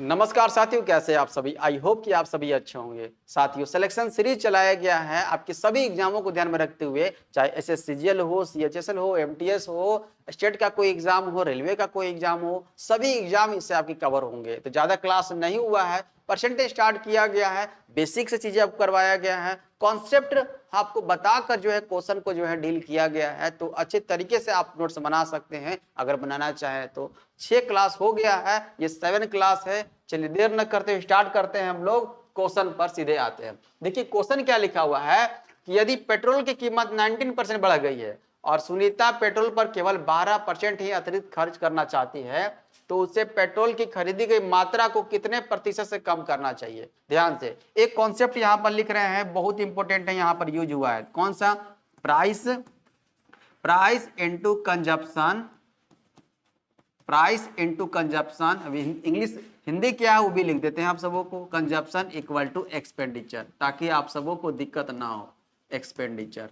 नमस्कार साथियों, कैसे आप सभी। आई होप कि आप सभी अच्छे होंगे। साथियों, सिलेक्शन सीरीज चलाया गया है आपके सभी एग्जामों को ध्यान में रखते हुए, चाहे एसएससीजीएल हो, सीएचएसएल हो, एमटीएस हो, स्टेट का कोई एग्जाम हो, रेलवे का कोई एग्जाम हो, सभी एग्जाम इससे आपके कवर होंगे। तो ज्यादा क्लास नहीं हुआ है, परसेंटेज स्टार्ट किया गया है, बेसिक से चीजें आपको करवाया गया है, कॉन्सेप्ट आपको बताकर जो है क्वेश्चन को जो है डील किया गया है। तो अच्छे तरीके से आप नोट्स बना सकते हैं अगर बनाना चाहें तो। 6 क्लास हो गया है, ये 7 क्लास है। चलिए देर न करते हुए स्टार्ट करते हैं हम लोग, क्वेश्चन पर सीधे आते हैं। देखिए क्वेश्चन क्या लिखा हुआ है कि यदि पेट्रोल की कीमत 19% बढ़ गई है और सुनीता पेट्रोल पर केवल 12% ही अतिरिक्त खर्च करना चाहती है, तो उसे पेट्रोल की खरीदी गई मात्रा को कितने प्रतिशत से कम करना चाहिए। ध्यान से एक कॉन्सेप्ट यहां पर लिख रहे हैं, बहुत इंपॉर्टेंट है, यहां पर यूज हुआ है। कौन सा? Price into consumption. Price into consumption. अभी इंग्लिश हिंदी क्या है वो भी लिख देते हैं आप सबों को। कंजप्शन इक्वल टू एक्सपेंडिचर, ताकि आप सबों को दिक्कत ना हो। एक्सपेंडिचर,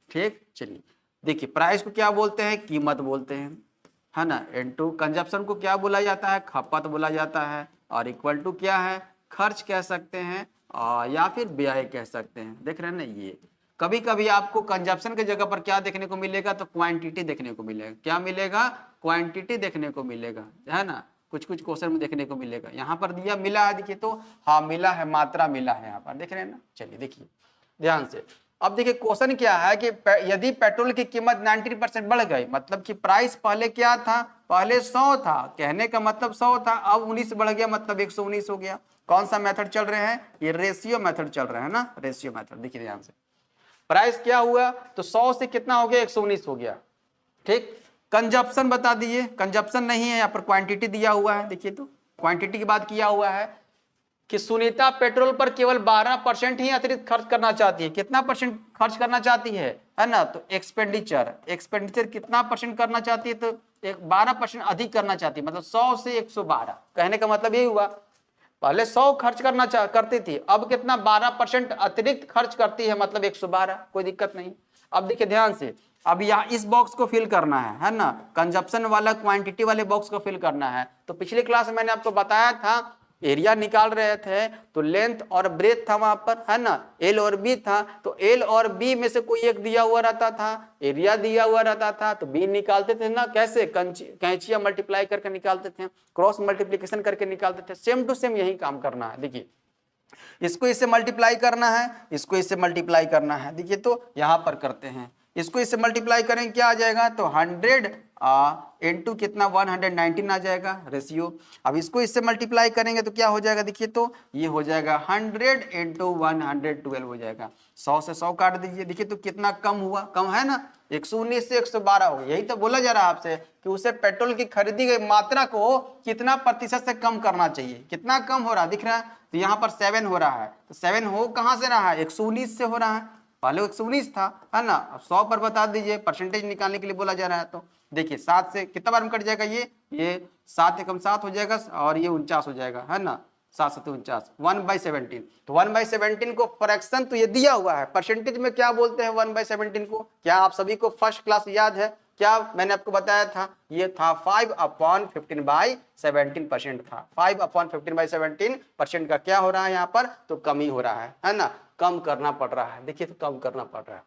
ठीक। चलिए देखिए, प्राइस को क्या बोलते हैं? कीमत बोलते हैं, है ना। इनटू कंजप्शन को क्या बोला जाता है? खपत बोला जाता है। और इक्वल टू क्या है? खर्च कह सकते हैं और या फिर व्यय कह सकते हैं। देख रहे हैं ना, ये कभी कभी आपको कंजप्शन की जगह पर क्या देखने को मिलेगा? तो क्वांटिटी देखने को मिलेगा। क्या मिलेगा? क्वांटिटी देखने को मिलेगा, है ना। कुछ कुछ क्वेश्चन में देखने को मिलेगा। यहाँ पर दिया मिला है, देखिए तो हाँ मिला है, मात्रा मिला है यहाँ पर, देख रहे हैं ना। चलिए देखिए ध्यान से। अब देखिए क्वेश्चन क्या है कि यदि पेट्रोल की कीमत 19% बढ़ गई, मतलब कि प्राइस पहले क्या था? पहले 100 था, कहने का मतलब 100 था, अब 19 बढ़ गया, मतलब 119 हो गया। कौन सा मेथड चल रहे हैं? ये रेशियो मेथड चल रहे हैं ना, रेशियो मेथड। देखिए ध्यान से, प्राइस क्या हुआ? तो 100 से कितना हो गया? 119 हो गया, ठीक। कंजप्शन बता दिए, कंजप्शन नहीं है यहाँ पर, क्वांटिटी दिया हुआ है। देखिए तो क्वांटिटी की बात किया हुआ है कि सुनीता पेट्रोल पर केवल 12% ही अतिरिक्त खर्च करना चाहती है। कितना परसेंट खर्च करना चाहती है ना? तो एक्सपेंडिचर, एक्सपेंडिचर कितना परसेंट करना चाहती है? तो 12% अधिक करना चाहती है, मतलब 100 से 112। कहने का मतलब ये हुआ, पहले 100 खर्च करना करती थी, अब कितना? 12% अतिरिक्त खर्च करती है, मतलब 112। कोई दिक्कत नहीं। अब देखिए ध्यान से, अब यहाँ इस बॉक्स को फिल करना है ना, कंजप्शन वाला क्वांटिटी वाले बॉक्स को फिल करना है। तो पिछले क्लास में मैंने आपको बताया था, एरिया निकाल रहे थे तो लेंथ और ब्रेथ था वहां पर, है ना। एल और बी था, तो एल और बी में से कोई एक दिया हुआ रहता था, एरिया दिया हुआ रहता था, तो बी निकालते थे ना। कैसे? कैंचिया मल्टीप्लाई करके निकालते थे, क्रॉस मल्टीप्लीकेशन करके निकालते थे। सेम टू सेम यही काम करना है। देखिए इसको इससे मल्टीप्लाई करना है, इसको इससे मल्टीप्लाई करना है। देखिए तो यहां पर करते हैं, इसको इससे मल्टीप्लाई करेंगे, क्या आ जाएगा? तो 100 इंटू कितना? 119 आ जाएगा रेशियो। अब इसको इससे मल्टीप्लाई करेंगे तो क्या हो जाएगा? देखिए तो ये हो जाएगा 100 इंटू 112 हो जाएगा। 100 से 100 काट दीजिए। देखिए तो कितना कम हुआ? कम है ना, 119 से 112 हो गया। यही तो बोला जा रहा है आपसे कि उसे पेट्रोल की खरीदी गई मात्रा को कितना प्रतिशत से कम करना चाहिए। कितना कम हो रहा है? दिख रहा है, तो यहाँ पर 7 हो रहा है। तो 7 हो कहाँ से रहा है? 119 से हो रहा है। पहले 119 था, है ना। अब 100 पर बता दीजिए, परसेंटेज निकालने के लिए बोला जा रहा है। तो देखिए 7 से कितना बार में कट जाएगा? ये 7 एकम 7 हो जाएगा और ये 49 हो जाएगा, है ना। 7 7 49, 1/17। तो 1/17 को फ्रैक्शन तो ये दिया हुआ है, परसेंटेज में क्या बोलते हैं 1/17 को? क्या आप सभी को फर्स्ट क्लास याद है? क्या मैंने आपको बताया था? ये था 5/15/17% था। 5/15/17% का क्या हो रहा है यहाँ पर? तो कमी हो रहा है ना, कम करना पड़ रहा है। देखिए तो कम करना पड़ रहा है।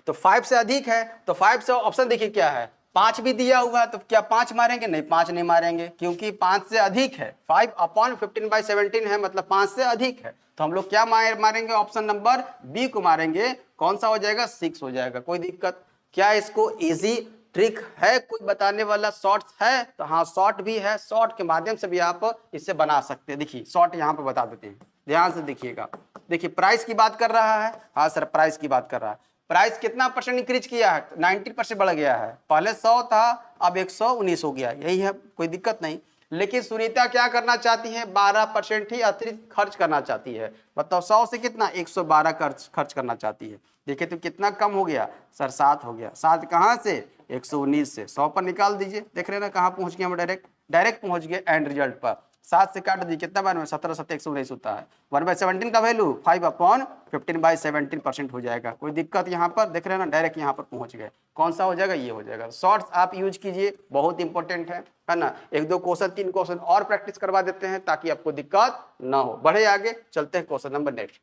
तो 5 से अधिक है, तो 5 से ऑप्शन देखिए क्या है? 5 भी दिया हुआ है, तो क्या 5 मारेंगे? नहीं, 5 नहीं मारेंगे, क्योंकि 5 से अधिक है। 5/15/17 है, मतलब 5 से अधिक है। तो हम लोग क्या मारेंगे? ऑप्शन नंबर बी को मारेंगे। कौन सा हो जाएगा? 6 हो जाएगा। कोई दिक्कत? क्या इसको इजी ट्रिक है कोई बताने वाला? शॉर्ट्स है? तो हाँ शॉर्ट भी है, शॉर्ट के माध्यम से भी आप इसे बना सकते हैं। देखिए शॉर्ट यहाँ पे बता देते हैं, ध्यान से देखिएगा। देखिए प्राइस की बात कर रहा है, हाँ सर प्राइस की बात कर रहा है। प्राइस कितना परसेंट इंक्रीज किया है? 90% बढ़ गया है। पहले 100 था, अब 119 हो गया, यही है, कोई दिक्कत नहीं। लेकिन सुनीता क्या करना चाहती है? 12% ही अतिरिक्त खर्च करना चाहती है, मतलब 100 से कितना? 112 खर्च करना चाहती है। देखिए तो कितना कम हो गया सर? 7 हो गया। 7 कहाँ से? 119 से। 100 पर निकाल दीजिए, देख रहे हैं ना कहाँ पहुंच गए हम? डायरेक्ट पहुंच गए एंड रिजल्ट पर। 7 से काट दीजिए, कितना बार में 17 7 119 होता है। 1/17 का वैल्यू 5/15/17% हो जाएगा। कोई दिक्कत यहाँ पर देख रहे हैं ना, डायरेक्ट यहाँ पर पहुंच गए। कौन सा हो जाएगा, ये हो जाएगा। शॉर्ट्स आप यूज कीजिए, बहुत इंपॉर्टेंट है ना। 1-2 क्वेश्चन 3 क्वेश्चन और प्रैक्टिस करवा देते हैं ताकि आपको दिक्कत ना हो। बढ़े आगे, चलते हैं क्वेश्चन नंबर नेक्स्ट।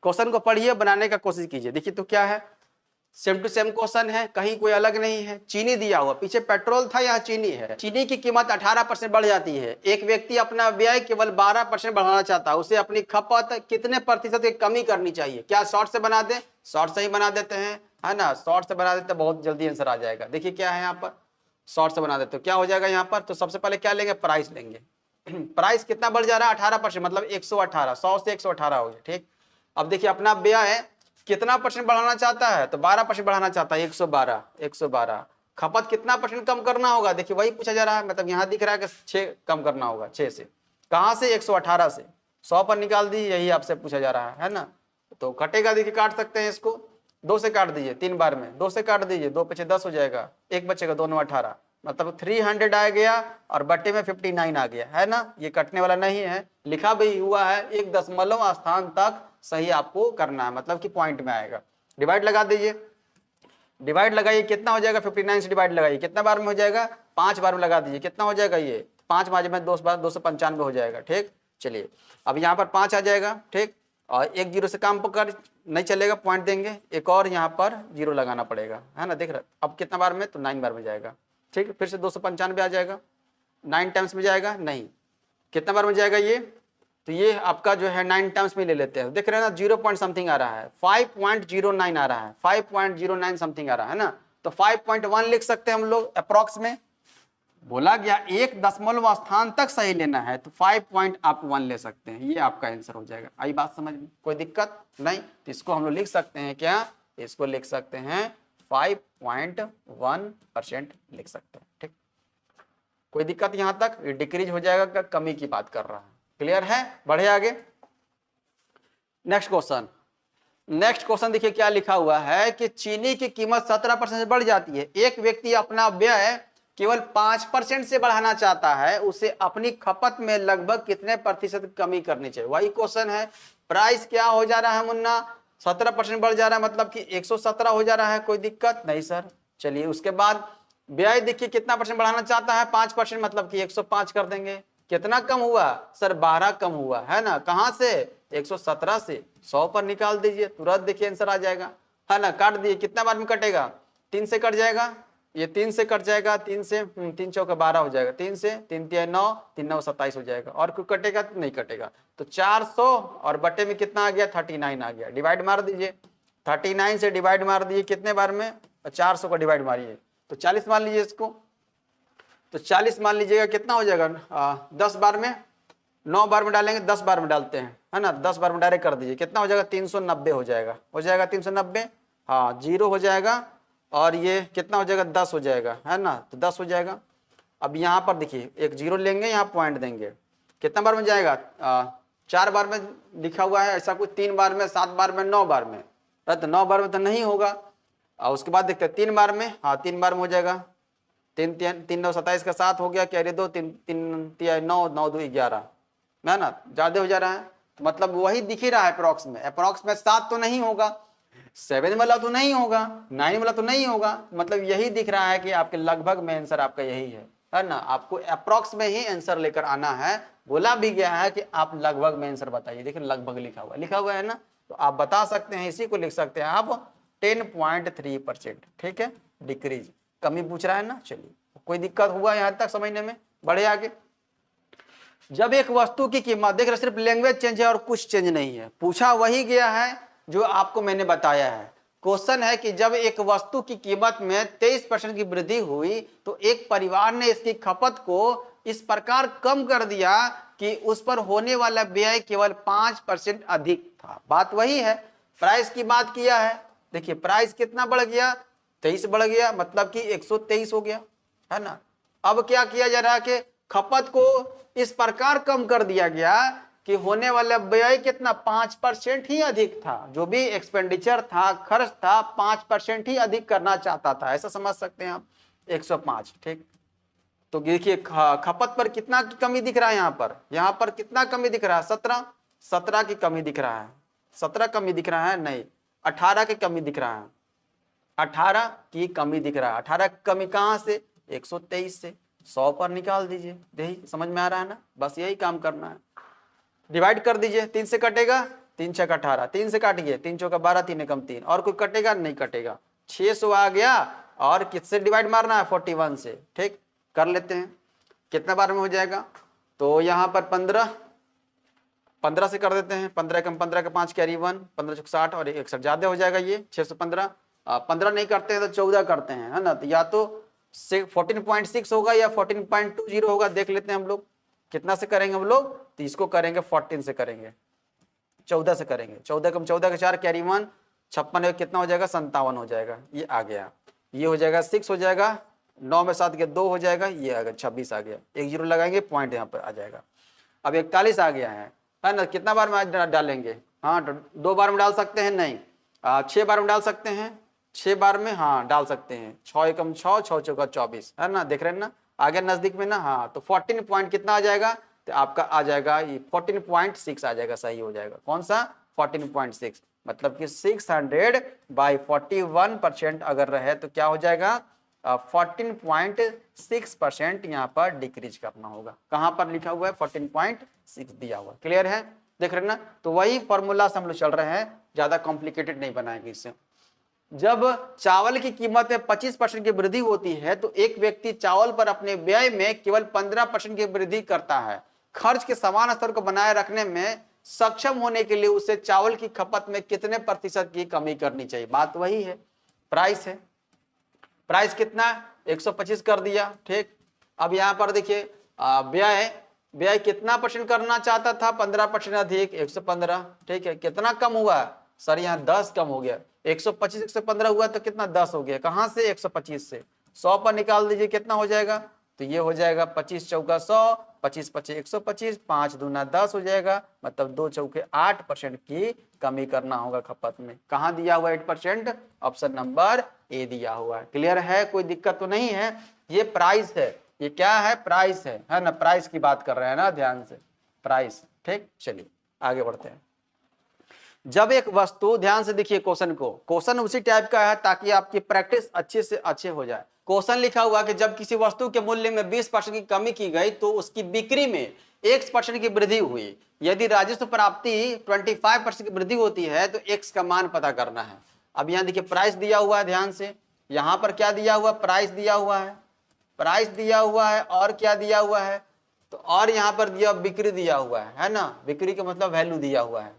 क्वेश्चन को पढ़िए, बनाने का कोशिश कीजिए। देखिए तो क्या है, सेम टू सेम क्वेश्चन है, कहीं कोई अलग नहीं है। चीनी दिया हुआ, पीछे पेट्रोल था, यहाँ चीनी है। चीनी की कीमत 18% बढ़ जाती है। एक व्यक्ति अपना व्यय केवल 12% बढ़ाना चाहता है, उसे अपनी खपत कितने प्रतिशत की कमी करनी चाहिए। क्या शॉर्ट से बना दे, शॉर्ट से ही बना देते हैं, है ना। शॉर्ट से बना देते बहुत जल्दी आंसर आ जाएगा। देखिए क्या है यहाँ पर, शॉर्ट से बना देते हो, क्या हो जाएगा यहाँ पर। तो सबसे पहले क्या लेंगे, प्राइस लेंगे। प्राइस कितना बढ़ जा रहा है, 18%, मतलब 118, 100 से 118 हो गया, ठीक। अब देखिए अपना व्यय कितना परसेंट बढ़ाना चाहता है, तो 12% बढ़ाना चाहता है, 112। खपत कितना परसेंट कम करना होगा, देखिए वही पूछा जा रहा है। मतलब यहाँ दिख रहा है कि 6 कम करना होगा, 6 से। कहाँ से, 118 से। 100 पर निकाल दीजिए, यही आपसे पूछा जा रहा है ना। तो कटेगा, देखिए काट सकते हैं इसको, 2 से काट दीजिए, 3 बार में 2 से काट दीजिए, 2 पीछे 10 हो जाएगा, 1 बचेगा, 2 9 18, मतलब 300 आ गया और बट्टे में 59 आ गया, है ना। ये कटने वाला नहीं है, लिखा भी हुआ है, 1 दशमलव स्थान तक सही आपको करना है, मतलब कि पॉइंट में आएगा। डिवाइड लगा दीजिए, डिवाइड लगाइए, कितना हो जाएगा, 59 से डिवाइड लगाइए, कितना बार में हो जाएगा, 5 बार में लगा दीजिए, कितना हो जाएगा ये 5 बार में 2 बार 295 हो जाएगा, ठीक। चलिए अब यहाँ पर 5 आ जाएगा, ठीक। और एक जीरो से काम कर नहीं चलेगा, पॉइंट देंगे, एक और यहाँ पर जीरो लगाना पड़ेगा, है ना। देख रहे अब कितना बार में, तो 9 बार में जाएगा, ठीक। फिर से 295 आ जाएगा, 9 टाइम्स में जाएगा, नहीं, कितना बार में जाएगा ये, तो ये आपका जो है 9 टाइम्स में ले लेते हैं। देख रहे हैं ना, 0 पॉइंट समथिंग आ रहा है, 5.09 आ रहा है, 5.09 समथिंग आ रहा है ना। तो 5.1 लिख सकते हैं हम लोग अप्रॉक्स में। बोला गया 1 दशमलव स्थान तक सही लेना है, तो 5.1 ले सकते हैं, ये आपका आंसर हो जाएगा। आई बात समझ में, कोई दिक्कत नहीं। तो इसको हम लोग लिख सकते हैं क्या, इसको लिख सकते हैं 5.1% लिख सकते हैं, ठीक। कोई दिक्कत यहाँ तक, डिक्रीज हो जाएगा, कमी की बात कर रहा है, क्लियर है। बढ़े आगे, नेक्स्ट क्वेश्चन। नेक्स्ट क्वेश्चन देखिए क्या लिखा हुआ है कि चीनी की कीमत 17% से बढ़ जाती है। एक व्यक्ति अपना व्यय केवल 5% से बढ़ाना चाहता है, उसे अपनी खपत में लगभग कितने प्रतिशत कमी करनी चाहिए। वही क्वेश्चन है, प्राइस क्या हो जा रहा है मुन्ना, 17% बढ़ जा रहा है, मतलब कि 117 हो जा रहा है। कोई दिक्कत नहीं सर। चलिए उसके बाद व्यय देखिए कितना परसेंट बढ़ाना चाहता है, 5%, मतलब कि 105 कर देंगे। कितना कम हुआ सर, 12 कम हुआ, है ना। कहां से, 117 से। 100 पर निकाल दीजिए, तुरंत देखिए आंसर आ जाएगा, है ना। काट दिए, कितना बार में कटेगा, 3 से कट जाएगा, ये 3 से कट जाएगा, 3 से 3 चौके 12 हो जाएगा, 3 से 3 तिया 9, 3 9 27 हो जाएगा। और कोई कटेगा नहीं कटेगा, तो 400 और बटे में कितना आ गया, 39 आ गया। डिवाइड मार दीजिए, 39 से डिवाइड मार दीजिए, कितने बार में, 400 का डिवाइड मारिए, तो 40 मान लीजिए इसको। तो 40 मान लीजिएगा, कितना हो जाएगा, 10 बार में, 9 बार में डालेंगे, 10 बार में डालते हैं, है ना। 10 बार में डायरेक्ट कर दीजिए, कितना हो जाएगा, 390 हो जाएगा, 390, हाँ, जीरो हो जाएगा। और ये कितना हो जाएगा, 10 हो जाएगा, है ना। तो 10 हो जाएगा। अब यहाँ पर देखिए एक जीरो लेंगे, यहाँ पॉइंट देंगे, कितना बार में जाएगा, 4 बार में लिखा हुआ है, ऐसा कुछ 3 बार में, 7 बार में, 9 बार में, तो 9 बार में तो नहीं होगा। और उसके बाद देखते हैं 3 बार में, हाँ 3 बार में हो जाएगा, 3 9 27 का 7 हो गया, कैरी 2, 3 3 9 9 2 11, है ना, ज्यादा हो जा रहा है। तो मतलब वही दिख ही रहा है अप्रॉक्स में, 7 तो नहीं होगा, 7 वाला तो नहीं होगा, 9 वाला तो नहीं होगा, मतलब यही दिख रहा है कि आपके लगभग में आंसर आपका यही है ना। आपको अप्रॉक्स में ही आंसर लेकर आना है। बोला भी गया है कि आप लगभग में आंसर बताइए, देखिए लगभग लिखा हुआ है ना, तो आप बता सकते हैं, इसी को लिख सकते हैं आप 10.3%, ठीक है, डिक्रीज, कमी पूछ रहा है ना। चलिए कोई दिक्कत हुआ यहाँ तक समझने में, बढ़े आगे। जब एक वस्तु की कीमत, देख रहे सिर्फ लैंग्वेज चेंज है और कुछ चेंज नहीं है, पूछा वही गया है जो आपको मैंने बताया है। क्वेश्चन है कि जब एक वस्तु की कीमत में 23% की वृद्धि हुई तो एक परिवार ने इसकी खपत को इस प्रकार कम कर दिया कि उस पर होने वाला व्यय केवल 5% अधिक था। बात वही है, प्राइस की बात किया है। देखिए प्राइस कितना बढ़ गया, 23 बढ़ गया, मतलब कि 123 हो गया, है ना। अब क्या किया जा रहा है कि खपत को इस प्रकार कम कर दिया गया कि होने वाला व्यय कितना, 5% ही अधिक था। जो भी एक्सपेंडिचर था, खर्च था, 5% ही अधिक करना चाहता था, ऐसा समझ सकते हैं आप, 105, ठीक। तो देखिए खपत पर कितना की कमी दिख रहा है, यहाँ पर कितना कमी दिख रहा है, 17 की कमी दिख रहा है, 17 कमी दिख रहा है, नहीं 18 की कमी दिख रहा है, 18 की कमी दिख रहा है। 18 की कमी कहाँ से, 123 से, 100 पर निकाल दीजिए। यही समझ में आ रहा है ना, बस यही काम करना है। डिवाइड कर दीजिए, 3 से कटेगा, 3 6 18, 3 से काटिए, 3 चौका 12, 3 एकम 3, और कोई कटेगा नहीं कटेगा, 600 आ गया। और किससे डिवाइड मारना है, 41 से। ठीक, कर लेते हैं, कितना बार में हो जाएगा, तो यहाँ पर 15 से कर देते हैं, 15 एकम 15 का 5 कैरी 1, 15 चौक 60 और 61 ज्यादा हो जाएगा ये 615। 15 नहीं करते हैं तो 14 करते हैं, है ना, तो या तो 14.6 होगा या 14.20 होगा, देख लेते हैं हम लोग कितना से करेंगे हम लोग, तो इसको करेंगे 14 से करेंगे, 14 से करेंगे। 14 कम 14 का 4 कैरी 1, 56 कितना हो जाएगा, 57 हो जाएगा, ये आ गया। ये हो जाएगा 6 हो जाएगा, 9 में 7 के 2 हो जाएगा, ये आ गया 26 आ गया, एक जीरो लगाएंगे पॉइंट यहाँ पर आ जाएगा। अब 41 आ गया है ना, कितना बार में डालेंगे, हाँ 2 बार में डाल सकते हैं, नहीं 6 बार में डाल सकते हैं, 6 बार में हाँ डाल सकते हैं, 6 एकम 6, 6 चौका 24, है ना, देख रहे हैं ना, आ गया नजदीक में ना। हाँ तो 14 पॉइंट कितना आ जाएगा, तो आपका आ जाएगा ये 14.6 आ जाएगा, सही हो जाएगा। कौन सा, 14.6, मतलब कि 600/41% अगर रहे तो क्या हो जाएगा, 14.6% यहाँ पर डिक्रीज करना होगा। कहाँ पर लिखा हुआ है, 14.6 दिया हुआ, क्लियर है, देख रहे ना। तो वही फॉर्मूला से हम लोग चल रहे हैं, ज्यादा कॉम्प्लिकेटेड नहीं बनाएंगे इससे। जब चावल की कीमत में 25% की वृद्धि होती है तो एक व्यक्ति चावल पर अपने व्यय में केवल 15% की वृद्धि करता है। खर्च के समान स्तर को बनाए रखने में सक्षम होने के लिए उसे चावल की खपत में कितने प्रतिशत की कमी करनी चाहिए। बात वही है, प्राइस है, प्राइस कितना, 125 कर दिया। ठीक, अब यहाँ पर देखिए व्यय कितना परसेंट करना चाहता था, 15% अधिक 115। ठीक है, कितना कम हुआ सर, यहाँ 10 कम हो गया, 125 115 हुआ तो कितना 10 हो गया, कहां से 125 से, 100 पर निकाल दीजिए कितना हो जाएगा, तो ये हो जाएगा 25 चौका 100, 25 25 125, 5 दूना 10 हो जाएगा, मतलब 2 चौके 8% की कमी करना होगा खपत में। कहाँ दिया हुआ 8%, ऑप्शन नंबर ए दिया हुआ है। क्लियर है, कोई दिक्कत तो नहीं है। ये प्राइस है, ये क्या है, प्राइस है ना, प्राइस की बात कर रहे हैं ना, ध्यान से, प्राइस। ठीक, चलिए आगे बढ़ते हैं। जब एक वस्तु, ध्यान से देखिए क्वेश्चन को, क्वेश्चन उसी टाइप का है ताकि आपकी प्रैक्टिस अच्छे से अच्छे हो जाए। क्वेश्चन लिखा हुआ कि जब किसी वस्तु के मूल्य में 20% की कमी की गई तो उसकी बिक्री में 1% की वृद्धि हुई। यदि राजस्व प्राप्ति 25% की वृद्धि होती है तो x का मान पता करना है। अब यहाँ देखिए प्राइस दिया हुआ है, ध्यान से, यहाँ पर क्या दिया हुआ, प्राइस दिया हुआ है, प्राइस दिया हुआ है, और क्या दिया हुआ है, तो और यहाँ पर दिया बिक्री दिया हुआ है ना, बिक्री का मतलब वैल्यू दिया हुआ है,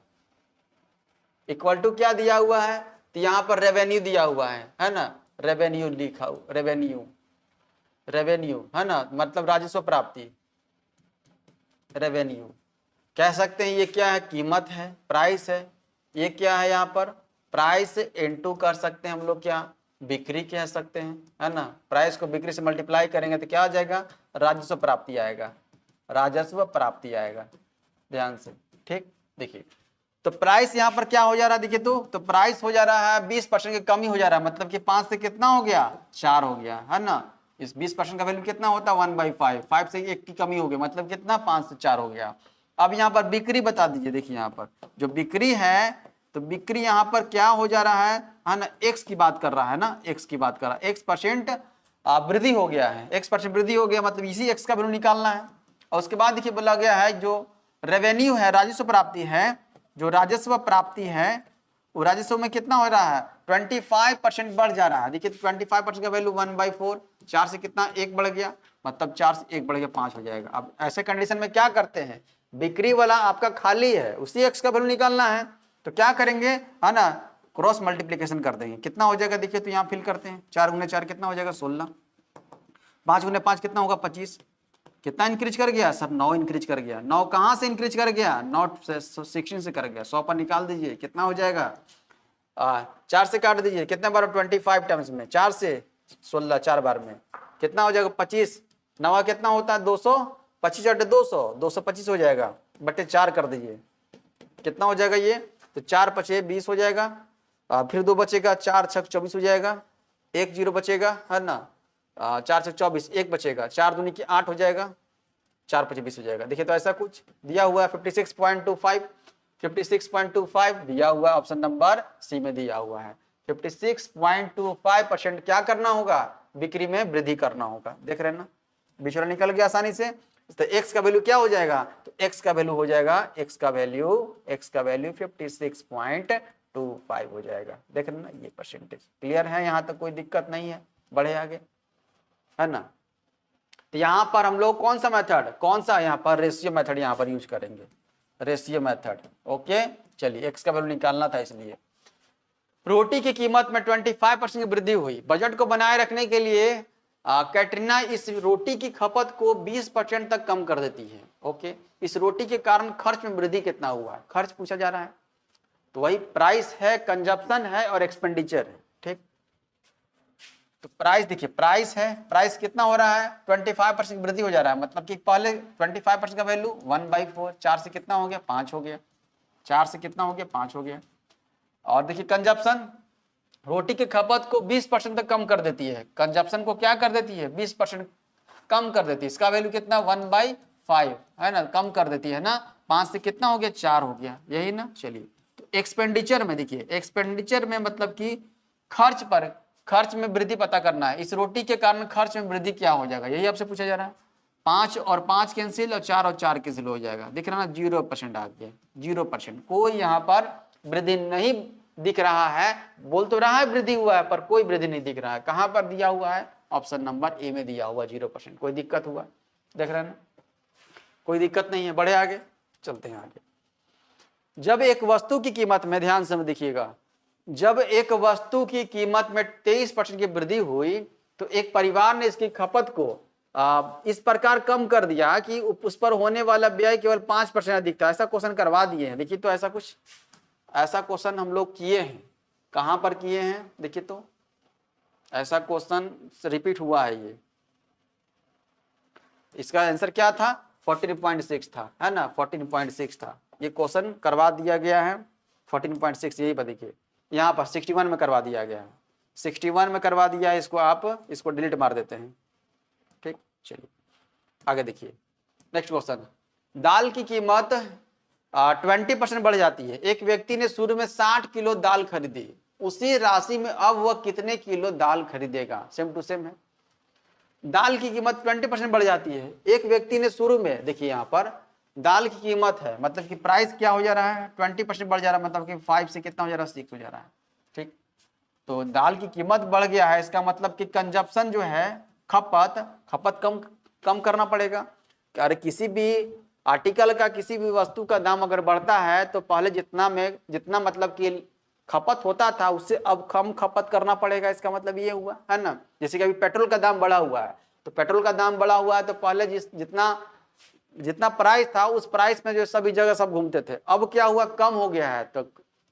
इक्वल टू क्या दिया हुआ है, तो यहाँ पर रेवेन्यू दिया हुआ है ना, रेवेन्यू लिखा हुआ, रेवेन्यू है ना, मतलब राजस्व प्राप्ति, रेवेन्यू कह सकते हैं। ये क्या है, कीमत है, प्राइस है। ये क्या है, यहाँ पर प्राइस इनटू कर सकते हैं हम लोग, क्या बिक्री कह सकते हैं, है ना। प्राइस को बिक्री से मल्टीप्लाई करेंगे तो क्या आ जाएगा, राजस्व प्राप्ति आएगा, राजस्व प्राप्ति आएगा, ध्यान से। ठीक, देखिए तो प्राइस यहाँ पर क्या हो जा रहा है, देखिए तो प्राइस हो जा रहा है 20% की कमी हो जा रहा है, मतलब कि 5 से कितना हो गया, 4 हो गया, है ना। इस 20% का वैल्यू कितना होता है, 1/5, 5 से 1 की कमी हो गई, मतलब कितना, 5 से 4 हो गया। अब यहाँ पर बिक्री बता दीजिए, देखिए यहाँ पर जो बिक्री है, तो बिक्री यहाँ पर क्या हो जा रहा है ना, एक्स की बात कर रहा है ना, एक्स की बात कर रहा है, X% वृद्धि हो गया है, X% वृद्धि हो गया, मतलब इसी एक्स का वैल्यू निकालना है। और उसके बाद देखिए बोला गया है जो रेवेन्यू है, राजस्व प्राप्ति है, जो राजस्व प्राप्ति है वो राजस्व में कितना हो रहा है, 25% बढ़ जा रहा है। देखिए 25% का वैल्यू 1/4, 4 से कितना 1 बढ़ गया, मतलब 4 से 1 बढ़ गया 5 हो जाएगा। अब ऐसे कंडीशन में क्या करते हैं, बिक्री वाला आपका खाली है, उसी एक्स का वैल्यू निकालना है, तो क्या करेंगे, है ना, क्रॉस मल्टीप्लीकेशन कर देंगे। कितना हो जाएगा, देखिए तो यहाँ फिल करते हैं, 4 गुने 4 कितना हो जाएगा, 16, 5 गुने 5 कितना होगा, 25। कितना इंक्रीज कर गया सर, 9 इंक्रीज कर गया। 9 कहां से इंक्रीज कर गया, 9 से 16 से कर गया। 100 पर निकाल दीजिए कितना हो जाएगा, 4 से काट दीजिए, कितने बार, 25 टाइम्स में, 4 से 16, 4 बार में कितना हो जाएगा, 25। 9 कितना होता है, 200, 25 × 200, 225 हो जाएगा, बटे 4 कर दीजिए, कितना हो जाएगा ये, तो 4 × 5 = 20 हो जाएगा, फिर 2 बचेगा, 4 × 6 = 24 हो जाएगा, 1 0 बचेगा, है ना, 4 से 24, 1 बचेगा, 4 दूनी की 8 हो जाएगा, 4 5 20 हो जाएगा। देखिए तो ऐसा कुछ दिया हुआ है 56.25, 56.25 दिया हुआ है, ऑप्शन नंबर सी में दिया हुआ है। 56.25% क्या करना होगा, बिक्री में वृद्धि करना होगा। देख रहे हैं ना, विचरण निकल गया आसानी से। तो x का वैल्यू क्या हो जाएगा, तो x का वैल्यू हो जाएगा, x का वैल्यू 56.25 हो जाएगा। देख रहे हैं ना, ये परसेंटेज क्लियर है, यहाँ तक कोई दिक्कत नहीं है, बढ़े आगे, है ना। तो यहाँ पर हम लोग कौन सा मेथड, कौन सा यहाँ पर रेशियो मेथड यहाँ पर यूज करेंगे, रेशियो मेथड। ओके चलिए, x का वैल्यू निकालना था इसलिए। रोटी की कीमत में 25% की वृद्धि हुई। बजट को बनाए रखने के लिए कैटरीना इस रोटी की खपत को 20% तक कम कर देती है। ओके, इस रोटी के कारण खर्च में वृद्धि कितना हुआ है, खर्च पूछा जा रहा है, तो वही प्राइस है, कंजप्शन है और एक्सपेंडिचर है। ठीक, तो प्राइस देखिए, प्राइस है, प्राइस कितना हो रहा है, 25% वृद्धि हो जा रहा है, मतलब कि पहले 25% का वैल्यू 1/4, 4 से कितना हो गया, 5 हो गया, 4 से कितना हो गया, 5 हो गया। और देखिए कंजप्शन, रोटी की खपत को 20% तक कम कर देती है, कंजप्शन को क्या कर देती है, 20% कम कर देती है। इसका वैल्यू कितना, 1/5 है ना, कम कर देती है ना, 5 से कितना हो गया, 4 हो गया, यही ना। चलिए, तो एक्सपेंडिचर में देखिए, एक्सपेंडिचर में मतलब कि खर्च पर, खर्च में वृद्धि पता करना है। इस रोटी के कारण खर्च में वृद्धि क्या हो जाएगा, यही आपसे पूछा जा रहा है। 5 और 5 कैंसिल और 4 कैंसिल हो जाएगा। दिख रहा ना, 0% आ गया, 0%, कोई यहाँ पर वृद्धि नहीं दिख रहा है। बोल तो रहा है वृद्धि हुआ है, पर कोई वृद्धि नहीं दिख रहा है। कहां पर दिया हुआ है, ऑप्शन नंबर ए में दिया हुआ 0%। कोई दिक्कत हुआ, देख रहे हैं ना, कोई दिक्कत नहीं है, बढ़े आगे, चलते हैं आगे। जब एक वस्तु की कीमत में, ध्यान से देखिएगा, जब एक वस्तु की कीमत में 23% की वृद्धि हुई तो एक परिवार ने इसकी खपत को इस प्रकार कम कर दिया कि उस पर होने वाला व्यय केवल 5% अधिक था। ऐसा क्वेश्चन करवा दिए हैं। देखिए तो ऐसा कुछ, ऐसा क्वेश्चन हम लोग किए हैं, कहां पर किए हैं, देखिए तो ऐसा क्वेश्चन रिपीट हुआ है। ये इसका आंसर क्या था, 14.6 था, है ना, 14.6 था। ये क्वेश्चन करवा दिया गया है 14.6, यही पर देखिए, यहाँ पर 61 में करवा दिया गया है, 61 में करवा दिया है इसको, आप इसको डिलीट मार देते हैं। ठीक, चलिए आगे देखिए, नेक्स्ट क्वेश्चन। दाल की कीमत 20% बढ़ जाती है। एक व्यक्ति ने शुरू में 60 किलो दाल खरीदी, उसी राशि में अब वह कितने किलो दाल खरीदेगा, सेम टू सेम है। दाल की कीमत 20% बढ़ जाती है। एक व्यक्ति ने शुरू में, देखिए यहाँ पर दाल की कीमत है, मतलब कि प्राइस क्या हो जा रहा है, 20% बढ़ जा रहा है, मतलब कि 5 से कितना हो जा रहा है, 6 हो जा रहा है। ठीक, तो दाल की कीमत बढ़ गया है, इसका मतलब कि कंजप्शन जो है, खपत कम करना पड़ेगा। अरे किसी भी आर्टिकल का, किसी भी वस्तु का दाम अगर बढ़ता है तो पहले जितना मतलब कि खपत होता था उससे अब कम खपत करना पड़ेगा, इसका मतलब ये हुआ, है ना। जैसे कि अभी पेट्रोल का दाम बढ़ा हुआ है, तो पेट्रोल का दाम बढ़ा हुआ है तो पहले जितना प्राइस था उस प्राइस में जो सभी जगह सब घूमते थे, अब क्या हुआ, कम हो गया है, तो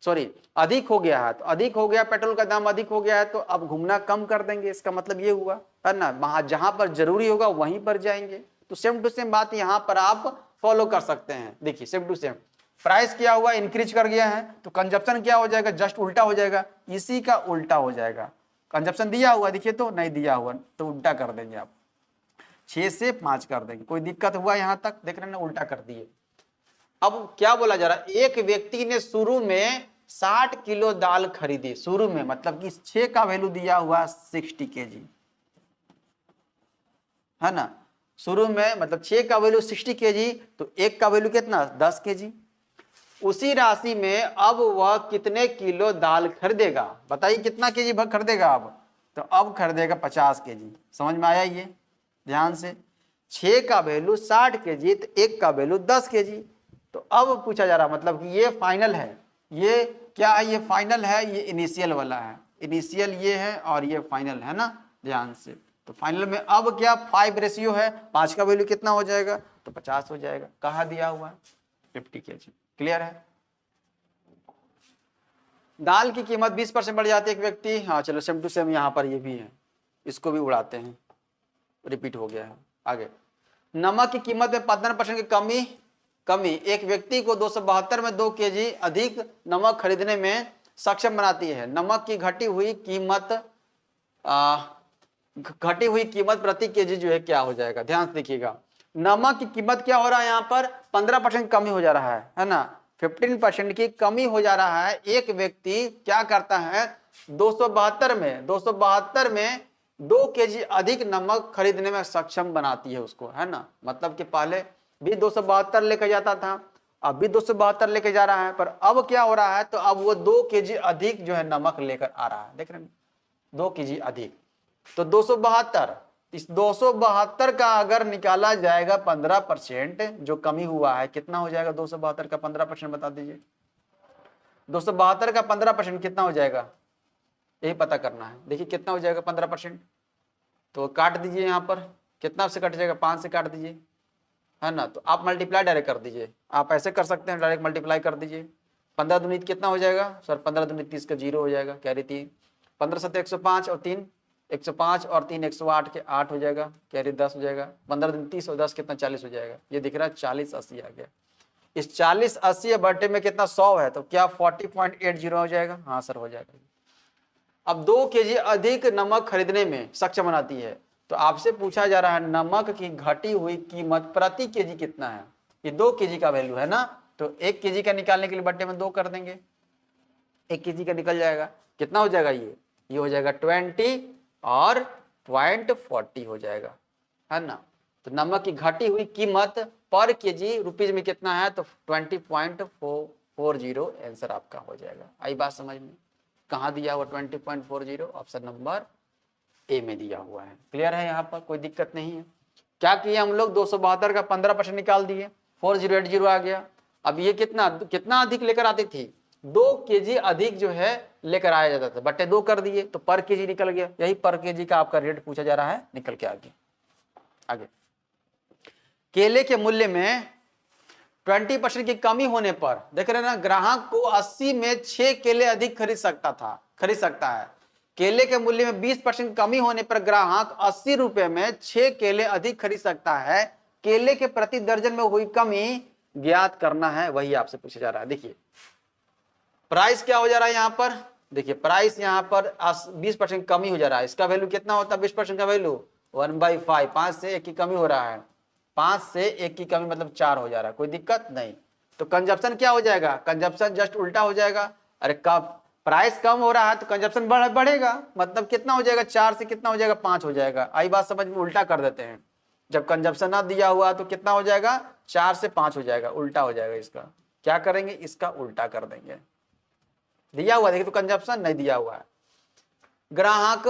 सॉरी अधिक हो गया है, तो अधिक हो गया, पेट्रोल का दाम अधिक हो गया है, तो अब घूमना कम कर देंगे, इसका मतलब ये हुआ, है ना। वहां जहां पर जरूरी होगा वहीं पर जाएंगे। तो सेम टू सेम बात यहाँ पर आप फॉलो कर सकते हैं। देखिए सेम टू सेम, प्राइस क्या हुआ, इंक्रीज कर गया है, तो कंजप्शन क्या हो जाएगा, जस्ट उल्टा हो जाएगा, इसी का उल्टा हो जाएगा। कंजप्शन दिया हुआ, देखिए तो नहीं दिया हुआ, तो उल्टा कर देंगे आप, 6 से 5 कर देंगे। कोई दिक्कत हुआ यहाँ तक, देख रहे हैं ना, उल्टा कर दिए। अब क्या बोला जा रहा है, एक व्यक्ति ने शुरू में 60 किलो दाल खरीदी, शुरू में मतलब कि 6 का वैल्यू दिया हुआ 60 kg, है ना। शुरू में मतलब 6 का वैल्यू 60 kg, तो 1 का वैल्यू कितना, 10 kg। उसी राशि में अब वह कितने किलो दाल खरीदेगा, बताइए कितना केजी खरीदेगा अब, तो अब खरीदेगा 50 kg। समझ में आया ये, ध्यान से, 6 का वैल्यू 60 kg, तो 1 का वैल्यू 10 kg। तो अब पूछा जा रहा मतलब कि ये फाइनल है, ये क्या है, ये फाइनल है, ये इनिशियल वाला है, इनिशियल ये है और ये फाइनल है ना, ध्यान से। तो फाइनल में अब क्या 5 रेशियो है, 5 का वैल्यू कितना हो जाएगा, तो 50 हो जाएगा। कहाँ दिया हुआ है, 50 kg। क्लियर है। दाल की कीमत 20% बढ़ जाती है, एक व्यक्ति, हाँ चलो सेम टू सेम यहाँ पर ये भी है, इसको भी उड़ाते हैं, रिपीट हो गया है। आगे, नमक की कीमत में 15% की कमी एक व्यक्ति को 272 में 2 kg अधिक नमक खरीदने में सक्षम बनाती है। नमक की घटी हुई कीमत घटी हुई कीमत प्रति केजी जो है क्या हो जाएगा, ध्यान से देखिएगा। नमक की कीमत क्या हो रहा है यहाँ पर, 15% कमी हो जा रहा है ना, 15% की कमी हो जा रहा है। एक व्यक्ति क्या करता है, 272 में 2 केजी अधिक नमक खरीदने में सक्षम बनाती है उसको, है ना। मतलब कि पहले भी 272 लेके जाता था, अब भी 272 लेके जा रहा है, पर अब क्या हो रहा है, तो अब वो 2 केजी अधिक जो है नमक लेकर आ रहा है, देख रहे हैं, 2 केजी अधिक। तो 272, इस 272 का अगर निकाला जाएगा 15% जो कमी हुआ है, कितना हो जाएगा 272 का 15% बता दीजिए। 272 का 15% कितना हो जाएगा, यही पता करना है। देखिए कितना हो जाएगा 15%, तो काट दीजिए यहाँ पर, कितना से कट जाएगा, 5 से काट दीजिए, है ना। तो आप मल्टीप्लाई डायरेक्ट कर दीजिए, आप ऐसे कर सकते हैं, डायरेक्ट मल्टीप्लाई कर दीजिए। 15 दूनी कितना हो जाएगा सर, 15 दूनी 30 का 0 हो जाएगा, कैरी 3, 15 7 105 और 3 105 और 3 108 के 8 हो जाएगा, कैरी 10 हो जाएगा। 15 दूनी 30 और 10 कितना 40 हो जाएगा, ये दिख रहा है 40 80 आ गया। इस 40 80 बटे में कितना 100 है, तो क्या 40.80 हो जाएगा, हाँ सर हो जाएगा। अब 2 केजी अधिक नमक खरीदने में सक्षम बनाती है। तो आपसे पूछा जा रहा है नमक की घटी हुई कीमत प्रति केजी कितना है, ये 2 केजी का वैल्यू है ना, तो 1 केजी का निकालने के लिए बट्टे में 2 कर देंगे, 1 केजी का निकल जाएगा, कितना हो जाएगा, ये हो जाएगा 20 और 0.40 हो जाएगा, है ना। तो नमक की घटी हुई कीमत पर केजी रुपीज में कितना है, तो 20.40 आंसर आपका हो जाएगा। आई बात समझ में, कहाँ दिया हुआ 20.40, ऑप्शन नंबर ए में दिया हुआ है। क्लियर है, यहाँ पर कोई दिक्कत नहीं है। क्या किया हम लोग, 272 का 15% निकाल दिए, 4080 आ गया। अब ये कितना अधिक लेकर आती थी, 2 केजी अधिक जो है लेकर आया जाता था, बट्टे 2 कर दिए तो पर केजी निकल गया। यही पर केजी का आपका रेट पूछा जा रहा है, निकल के आगे। केले के मूल्य में 20% की कमी होने पर देख रहे हैं ना, ग्राहक को 80 में 6 केले अधिक खरीद सकता है। केले के मूल्य में 20% कमी होने पर ग्राहक 80 रुपए में 6 केले अधिक खरीद सकता है। केले के प्रति दर्जन में हुई कमी ज्ञात करना है, वही आपसे पूछा जा रहा है। देखिए प्राइस क्या हो जा रहा है यहाँ पर, देखिए प्राइस यहाँ पर 20% कमी हो जा रहा है। इसका वैल्यू कितना होता है, 20% का वैल्यू 1/5, 5 से 1 की कमी हो रहा है, 5 से 1 की कमी मतलब 4 हो जा रहा है, कोई दिक्कत नहीं। तो कंजप्शन क्या हो जाएगा, कंजप्शन जस्ट उल्टा हो जाएगा। अरे कब प्राइस कम हो रहा है तो कंजप्शन बढ़ेगा, मतलब कितना हो जाएगा, 4 से कितना हो जाएगा, 5 हो जाएगा। आई बात समझ में, उल्टा कर देते हैं। जब कंजप्शन ना दिया हुआ तो कितना हो जाएगा, 4 से 5 हो जाएगा, उल्टा हो जाएगा। इसका क्या करेंगे, इसका उल्टा कर देंगे। दिया हुआ देखिए तो कंजप्शन नहीं दिया हुआ है। ग्राहक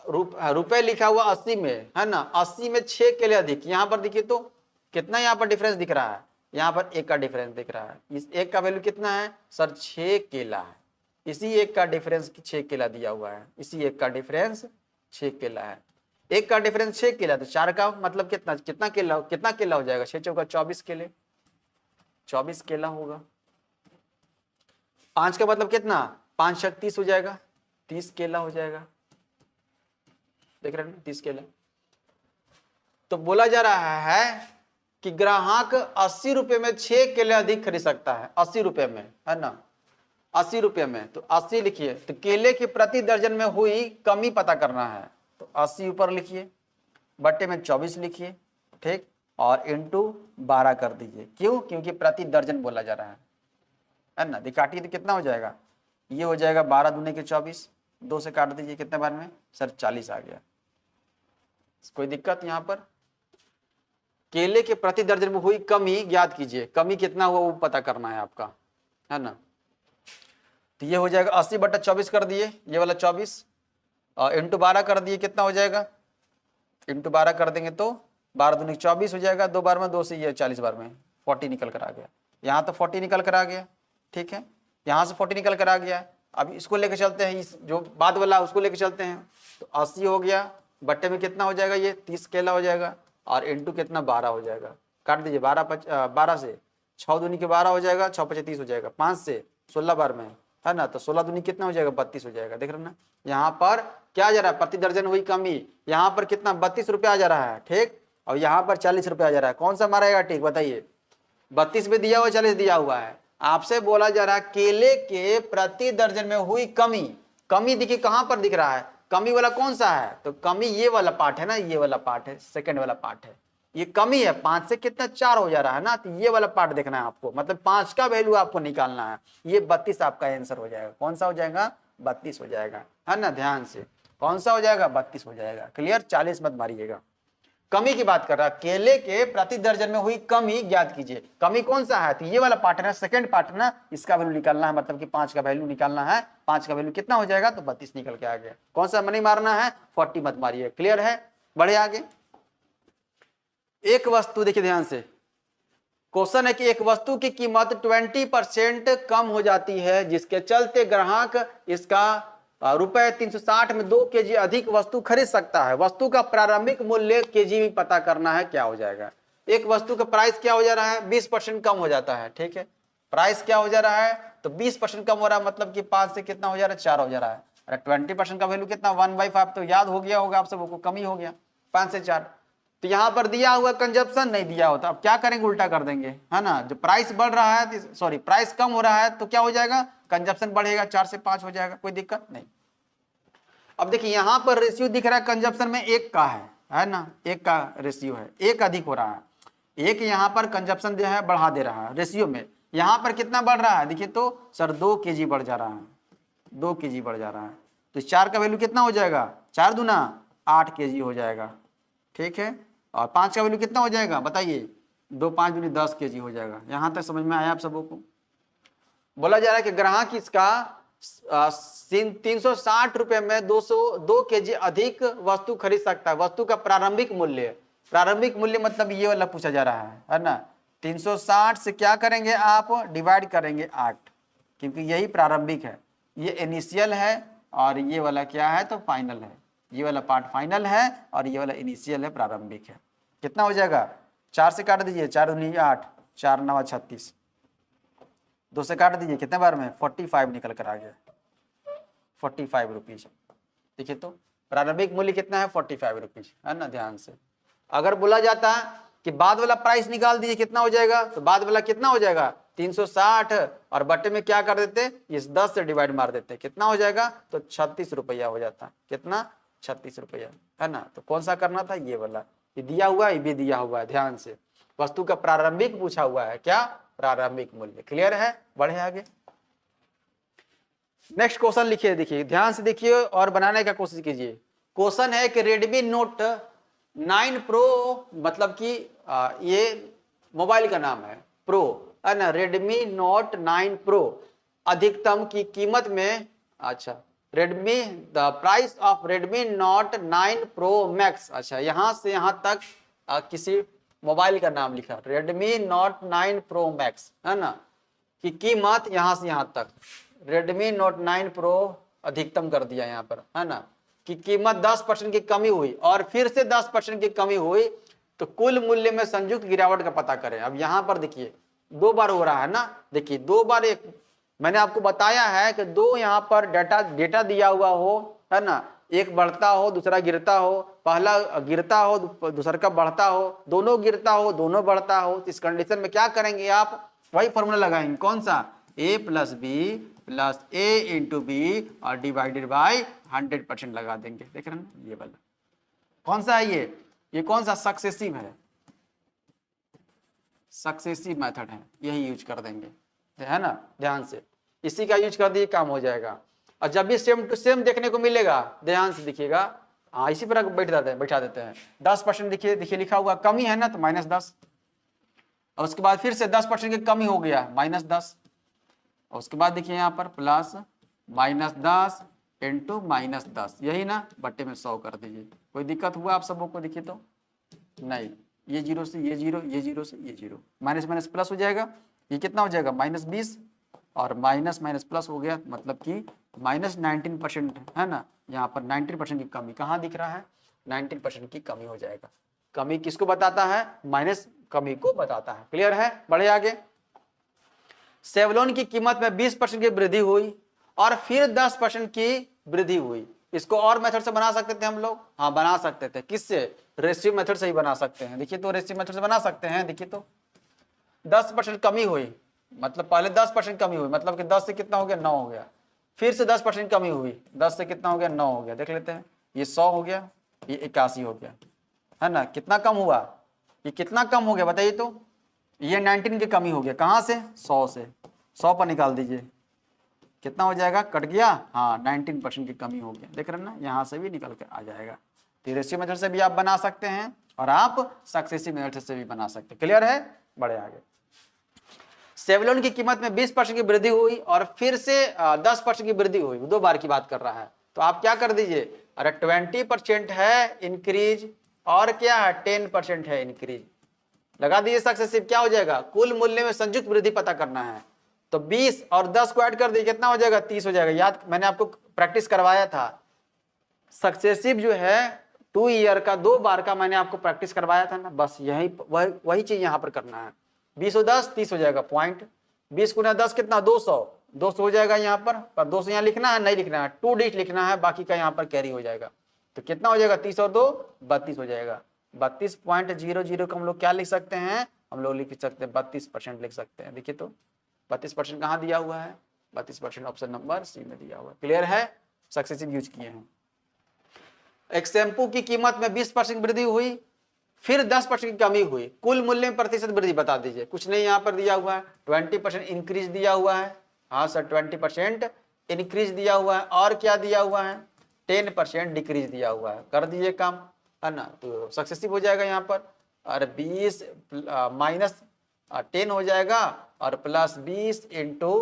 रुपए लिखा हुआ 80 में, है ना, 80 में 6 केले अधिक। यहाँ पर देखिए तो कितना यहाँ पर डिफरेंस दिख रहा है, यहाँ पर 1 का डिफरेंस दिख रहा है। इस 1 का वैल्यू कितना है सर, 6 केला है। इसी 1 का डिफरेंस 6 केला दिया हुआ है, इसी 1 का डिफरेंस 6 केला है। 1 का डिफरेंस 6 केला, तो 4 का मतलब कितना केला हो जाएगा, 6 चौका 24 केले, 24 केला होगा। 5 का मतलब कितना, 5 छक 30 हो जाएगा, 30 केला हो जाएगा। देख रहे हैं ना, 30 केला। तो बोला जा रहा है कि ग्राहक 80 रुपए में 6 केले अधिक खरीद सकता है, 80 रुपए में, है ना, 80 रुपए में। तो 80 लिखिए, तो केले के प्रति दर्जन में हुई कमी पता करना है, तो 80 ऊपर लिखिए, बट्टे में 24 लिखिए, ठीक, और इंटू 12 कर दीजिए। क्यों, क्योंकि प्रति दर्जन बोला जा रहा है ना। काटिए तो कितना हो जाएगा, ये हो जाएगा 12 दूने के 24, 2 से काट दीजिए, कितने बार में सर 40 आ गया। कोई दिक्कत यहाँ पर। केले के प्रति दर्जन में हुई कमी ज्ञात कीजिए, कमी कितना हुआ वो पता करना है आपका, है ना। तो ये हो जाएगा 80 बटा 24 कर दिए, ये वाला 24 और इंटू 12 कर दिए, कितना हो जाएगा, इंटू 12 कर देंगे तो 12 दूनी 24 हो जाएगा, 2 बार में 2 से ये 40 बार में 40 निकल कर आ गया। यहाँ तो 40 निकल कर आ गया, ठीक है, यहाँ से 40 निकल कर आ गया। अब इसको लेकर चलते हैं, इस जो बाद वाला उसको लेकर चलते हैं। तो 80 हो गया, बट्टे में कितना हो जाएगा, ये 30 केला हो जाएगा, और इंटू कितना 12 हो जाएगा। काट दीजिए, 12 से 6 दूनी के 12 हो जाएगा, 6 5 30 हो जाएगा, 5 से 16 बार में, है ना। तो 16 दूनी कितना हो जाएगा, 32 हो जाएगा। देख रहे ना, यहाँ पर क्या आ जा रहा है, प्रति दर्जन हुई कमी, यहाँ पर कितना 32 रुपया आ जा रहा है, ठीक, और यहाँ पर 40 रुपया आ जा रहा है। कौन सा मारेगा ठीक, बताइए। 32 में दिया हुआ, 40 दिया हुआ है। आपसे बोला जा रहा है केले के प्रति दर्जन में हुई कमी, कमी देखिए कहां पर दिख रहा है, कमी वाला कौन सा है? तो कमी ये वाला पार्ट है ना, ये वाला पार्ट है, सेकंड वाला पार्ट है, ये कमी है। 5 से कितना 4 हो जा रहा है ना, तो ये वाला पार्ट देखना है आपको, मतलब 5 का वैल्यू आपको निकालना है। ये 32 आपका आंसर हो जाएगा। कौन सा हो जाएगा? 32 हो जाएगा, है ना, ध्यान से। कौन सा हो जाएगा? 32 हो जाएगा। क्लियर? 40 मत मारिएगा। कमी की बात कर रहा है, केले के प्रति दर्जन में हुई कमी ज्ञात कीजिए। कमी कौन सा है? तो ये वाला पार्ट है ना, सेकंड पार्ट है ना, इसका वैल्यू निकालना है, मतलब कि 5 का वैल्यू निकालना है। 5 का वैल्यू कितना हो जाएगा? तो 32 निकल के आ गया। कौन सा नहीं मारना है? 40 मत मारिए। क्लियर है? बढ़े आगे। एक वस्तु, देखिए ध्यान से, क्वेश्चन है कि एक वस्तु की कीमत 20% कम हो जाती है, जिसके चलते ग्राहक इसका रुपए 360 में 2 kg अधिक वस्तु खरीद सकता है। वस्तु का प्रारंभिक मूल्य kg में पता करना है, क्या हो जाएगा? एक वस्तु का प्राइस क्या हो जा रहा है? 20% कम हो जाता है, ठीक है। प्राइस क्या हो जा रहा है? तो 20% कम हो रहा है, मतलब कि 5 से कितना हो जा रहा है? 4 हो जा रहा है। अरे 20% का वैल्यू कितना? 1/5, तो याद हो गया होगा आप सबको, कमी हो गया 5 से 4। तो यहां पर दिया हुआ कंजप्शन नहीं दिया होता, अब क्या करेंगे? उल्टा कर देंगे, है ना। जो प्राइस बढ़ रहा है, सॉरी प्राइस कम हो रहा है, तो क्या हो जाएगा? कंजप्शन बढ़ेगा, 4 से 5 हो जाएगा, कोई दिक्कत नहीं। अब देखिए यहां पर रेशियो दिख रहा है कंजप्शन में 1 का है ना, 1 का रेशियो है, 1 अधिक हो रहा है। 1 यहां पर कंजप्शन जो है बढ़ा दे रहा है रेशियो में। यहां पर कितना बढ़ रहा है? देखिए तो सर 2 kg बढ़ जा रहा है, 2 kg बढ़ जा रहा है। तो 4 का वैल्यू कितना हो जाएगा? 4 दूना 8 kg हो जाएगा, ठीक है। और 5 का वैल्यू कितना हो जाएगा? बताइए, 2 5 दूनी 10 kg हो जाएगा। यहां तक समझ में आया आप सबों को? बोला जा रहा है कि ग्राहक इसका 360 रुपए में 2 kg अधिक वस्तु खरीद सकता है। वस्तु का प्रारंभिक मूल्य, प्रारंभिक मूल्य मतलब ये वाला पूछा जा रहा है ना। 360 से क्या करेंगे आप? डिवाइड करेंगे 8, क्योंकि यही प्रारंभिक है, ये इनिशियल है, और ये वाला क्या है? तो फाइनल है। ये वाला पार्ट फाइनल है और ये वाला इनिशियल है, प्रारंभिक है। कितना हो जाएगा? 4 से काट दीजिए, 4 दूनी 8, 4 9 36, 2 से काट दीजिए, कितने बार में? 45 निकल कर आ गया, 45 रुपीज। देखिए तो प्रारंभिक मूल्य कितना है? 45 रुपीज, है ना, ध्यान से। अगर बोला जाता है कि बाद वाला प्राइस निकाल दीजिए, कितना हो जाएगा? तो बाद वाला कितना हो जाएगा? 360, और बट्टे में क्या कर देते? इस 10 से डिवाइड मार देते, कितना हो जाएगा? तो 36 रुपया हो जाता। कितना? 36 रुपया, है ना। तो कौन सा करना था? ये वाला। ये दिया हुआ है, ये भी दिया हुआ है, ध्यान से। वस्तु का प्रारंभिक पूछा हुआ है, क्या? प्रारंभिक मूल्य। क्लियर है? बढ़े आगे। नेक्स्ट क्वेश्चन लिखिए, देखिए ध्यान से देखिए और बनाने का कोशिश कीजिए। क्वेश्चन है कि रेडमी नोट 9 प्रो, मतलब कि ये मोबाइल का नाम है, प्रो, है ना। रेडमी नोट 9 प्रो अधिकतम की कीमत में, अच्छा, Redmi, the price of Redmi note 9 pro max, अच्छा, यहां से यहां तक किसी मोबाइल का नाम लिखा, रेडमी नोट 9 प्रो मैक्स, है ना, की कीमत यहां से यहां तक, रेडमी नोट 9 प्रो अधिकतम कर दिया यहां पर, है ना, कि कीमत 10% की कमी हुई और फिर से 10% की कमी हुई, तो कुल मूल्य में संयुक्त गिरावट का पता करें। अब यहां पर देखिए 2 बार हो रहा है ना, देखिए 2 बार, एक मैंने आपको बताया है कि 2 यहाँ पर डेटा दिया हुआ हो, है ना, एक बढ़ता हो दूसरा गिरता हो, पहला गिरता हो दूसरा का बढ़ता हो, दोनों गिरता हो दोनों बढ़ता हो, इस कंडीशन में क्या करेंगे आप? वही फॉर्मूला लगाएंगे, कौन सा? a plus B plus A into B और डिवाइडेड बाई 100% लगा देंगे। देख रहे हैं ये वाला कौन सा है? ये कौन सा? सक्सेसिव है, सक्सेसिव मेथड है, यही यूज कर देंगे, है ना, ध्यान से। इसी का यूज कर दिए, काम हो जाएगा। और जब भी सेम टू सेम देखने को मिलेगा, ध्यान से देखिएगा, हाँ इसी पर बैठा देते हैं। 10% देखिए लिखा हुआ कमी है ना, तो -10, और उसके बाद फिर से 10% की कमी हो गया, -10, और उसके बाद देखिए यहाँ पर प्लस -10 इंटू -10, यही ना, बट्टे में 100 कर दीजिए। कोई दिक्कत हुआ आप सबों को? देखिए तो नहीं, ये 0 से ये 0, ये 0 से ये 0, माइनस माइनस प्लस हो जाएगा। ये कितना हो जाएगा? -20, और माइनस माइनस प्लस हो गया, मतलब कि -19%, है ना। यहाँ पर 19% की कमी कहाँ दिख रहा है? 19% की कमी हो जाएगा। कमी किसको बताता है? माइनस कमी को बताता है। क्लियर है? बढ़े आगे। सेवलोन की कीमत में 20% की वृद्धि हुई और फिर 10% की वृद्धि हुई। इसको और मेथड से बना सकते थे हम लोग, हाँ बना सकते थे। किससे? रेशियो मेथड से ही बना सकते हैं। देखिए तो रेशियो मेथड से बना सकते हैं। देखिए तो 10% कमी हुई, मतलब पहले 10% कमी हुई, मतलब कि 10 से कितना हो गया? 9 हो गया। फिर से 10% कमी हुई, 10 से कितना हो गया 9 हो गया, देख लेते हैं। ये 100 हो गया, ये 81 हो गया, है ना। कितना कम हुआ, ये कितना कम हो गया बताइए तो। ये 19 की कमी हो गया, कहाँ से 100 से, 100 पर निकाल दीजिए कितना हो जाएगा, कट गया, हाँ 19% की कमी हो गया, देख रहे हैं ना, यहाँ से भी निकल कर आ जाएगा। तो रेशियो मेथड से भी आप बना सकते हैं और आप सक्सेसिव मेथड से भी बना सकते हैं। क्लियर है, बढ़े आगे। सेवलॉन की कीमत में 20% की वृद्धि हुई और फिर से 10% की वृद्धि हुई, 2 बार की बात कर रहा है। तो आप क्या कर दीजिए, अरे 20% है इंक्रीज और क्या है 10% है इंक्रीज, लगा दीजिए सक्सेसिव, क्या हो जाएगा, कुल मूल्य में संयुक्त वृद्धि पता करना है। तो 20 और 10 को ऐड कर दीजिए, कितना हो जाएगा 30 हो जाएगा। याद, मैंने आपको प्रैक्टिस करवाया था, सक्सेसिव जो है 2 ईयर का 2 बार का मैंने आपको प्रैक्टिस करवाया था ना, बस यही वही चीज यहाँ पर करना है। 20 और 10 30 हो जाएगा पॉइंट, 20 गुना 10 कितना 200, 200 हो जाएगा यहाँ पर 200 यहाँ लिखना है, नहीं लिखना है, 2 डिजिट लिखना है, बाकी का यहाँ पर कैरी हो जाएगा। तो कितना हो जाएगा 30 और 2 32 हो जाएगा। 32.00 को हम लोग क्या लिख सकते हैं, हम लोग लिख सकते हैं 32% लिख सकते हैं। देखिए तो 32% कहाँ दिया हुआ है, 32% ऑप्शन नंबर सी में दिया हुआ है। क्लियर है, सक्सेसिव यूज किए हैं। एक शैम्पू की कीमत में 20% वृद्धि हुई, फिर 10% की कमी हुई, कुल मूल्य में प्रतिशत वृद्धि बता दीजिए। कुछ नहीं यहाँ पर दिया हुआ है, 20% इंक्रीज दिया हुआ है, हाँ सर 20% इंक्रीज दिया हुआ है, और क्या दिया हुआ है 10% डिक्रीज दिया हुआ है, कर दीजिए काम, है ना। तो सक्सेसिव हो जाएगा यहाँ पर, और 20 माइनस 10 हो जाएगा और प्लस 20 इंटू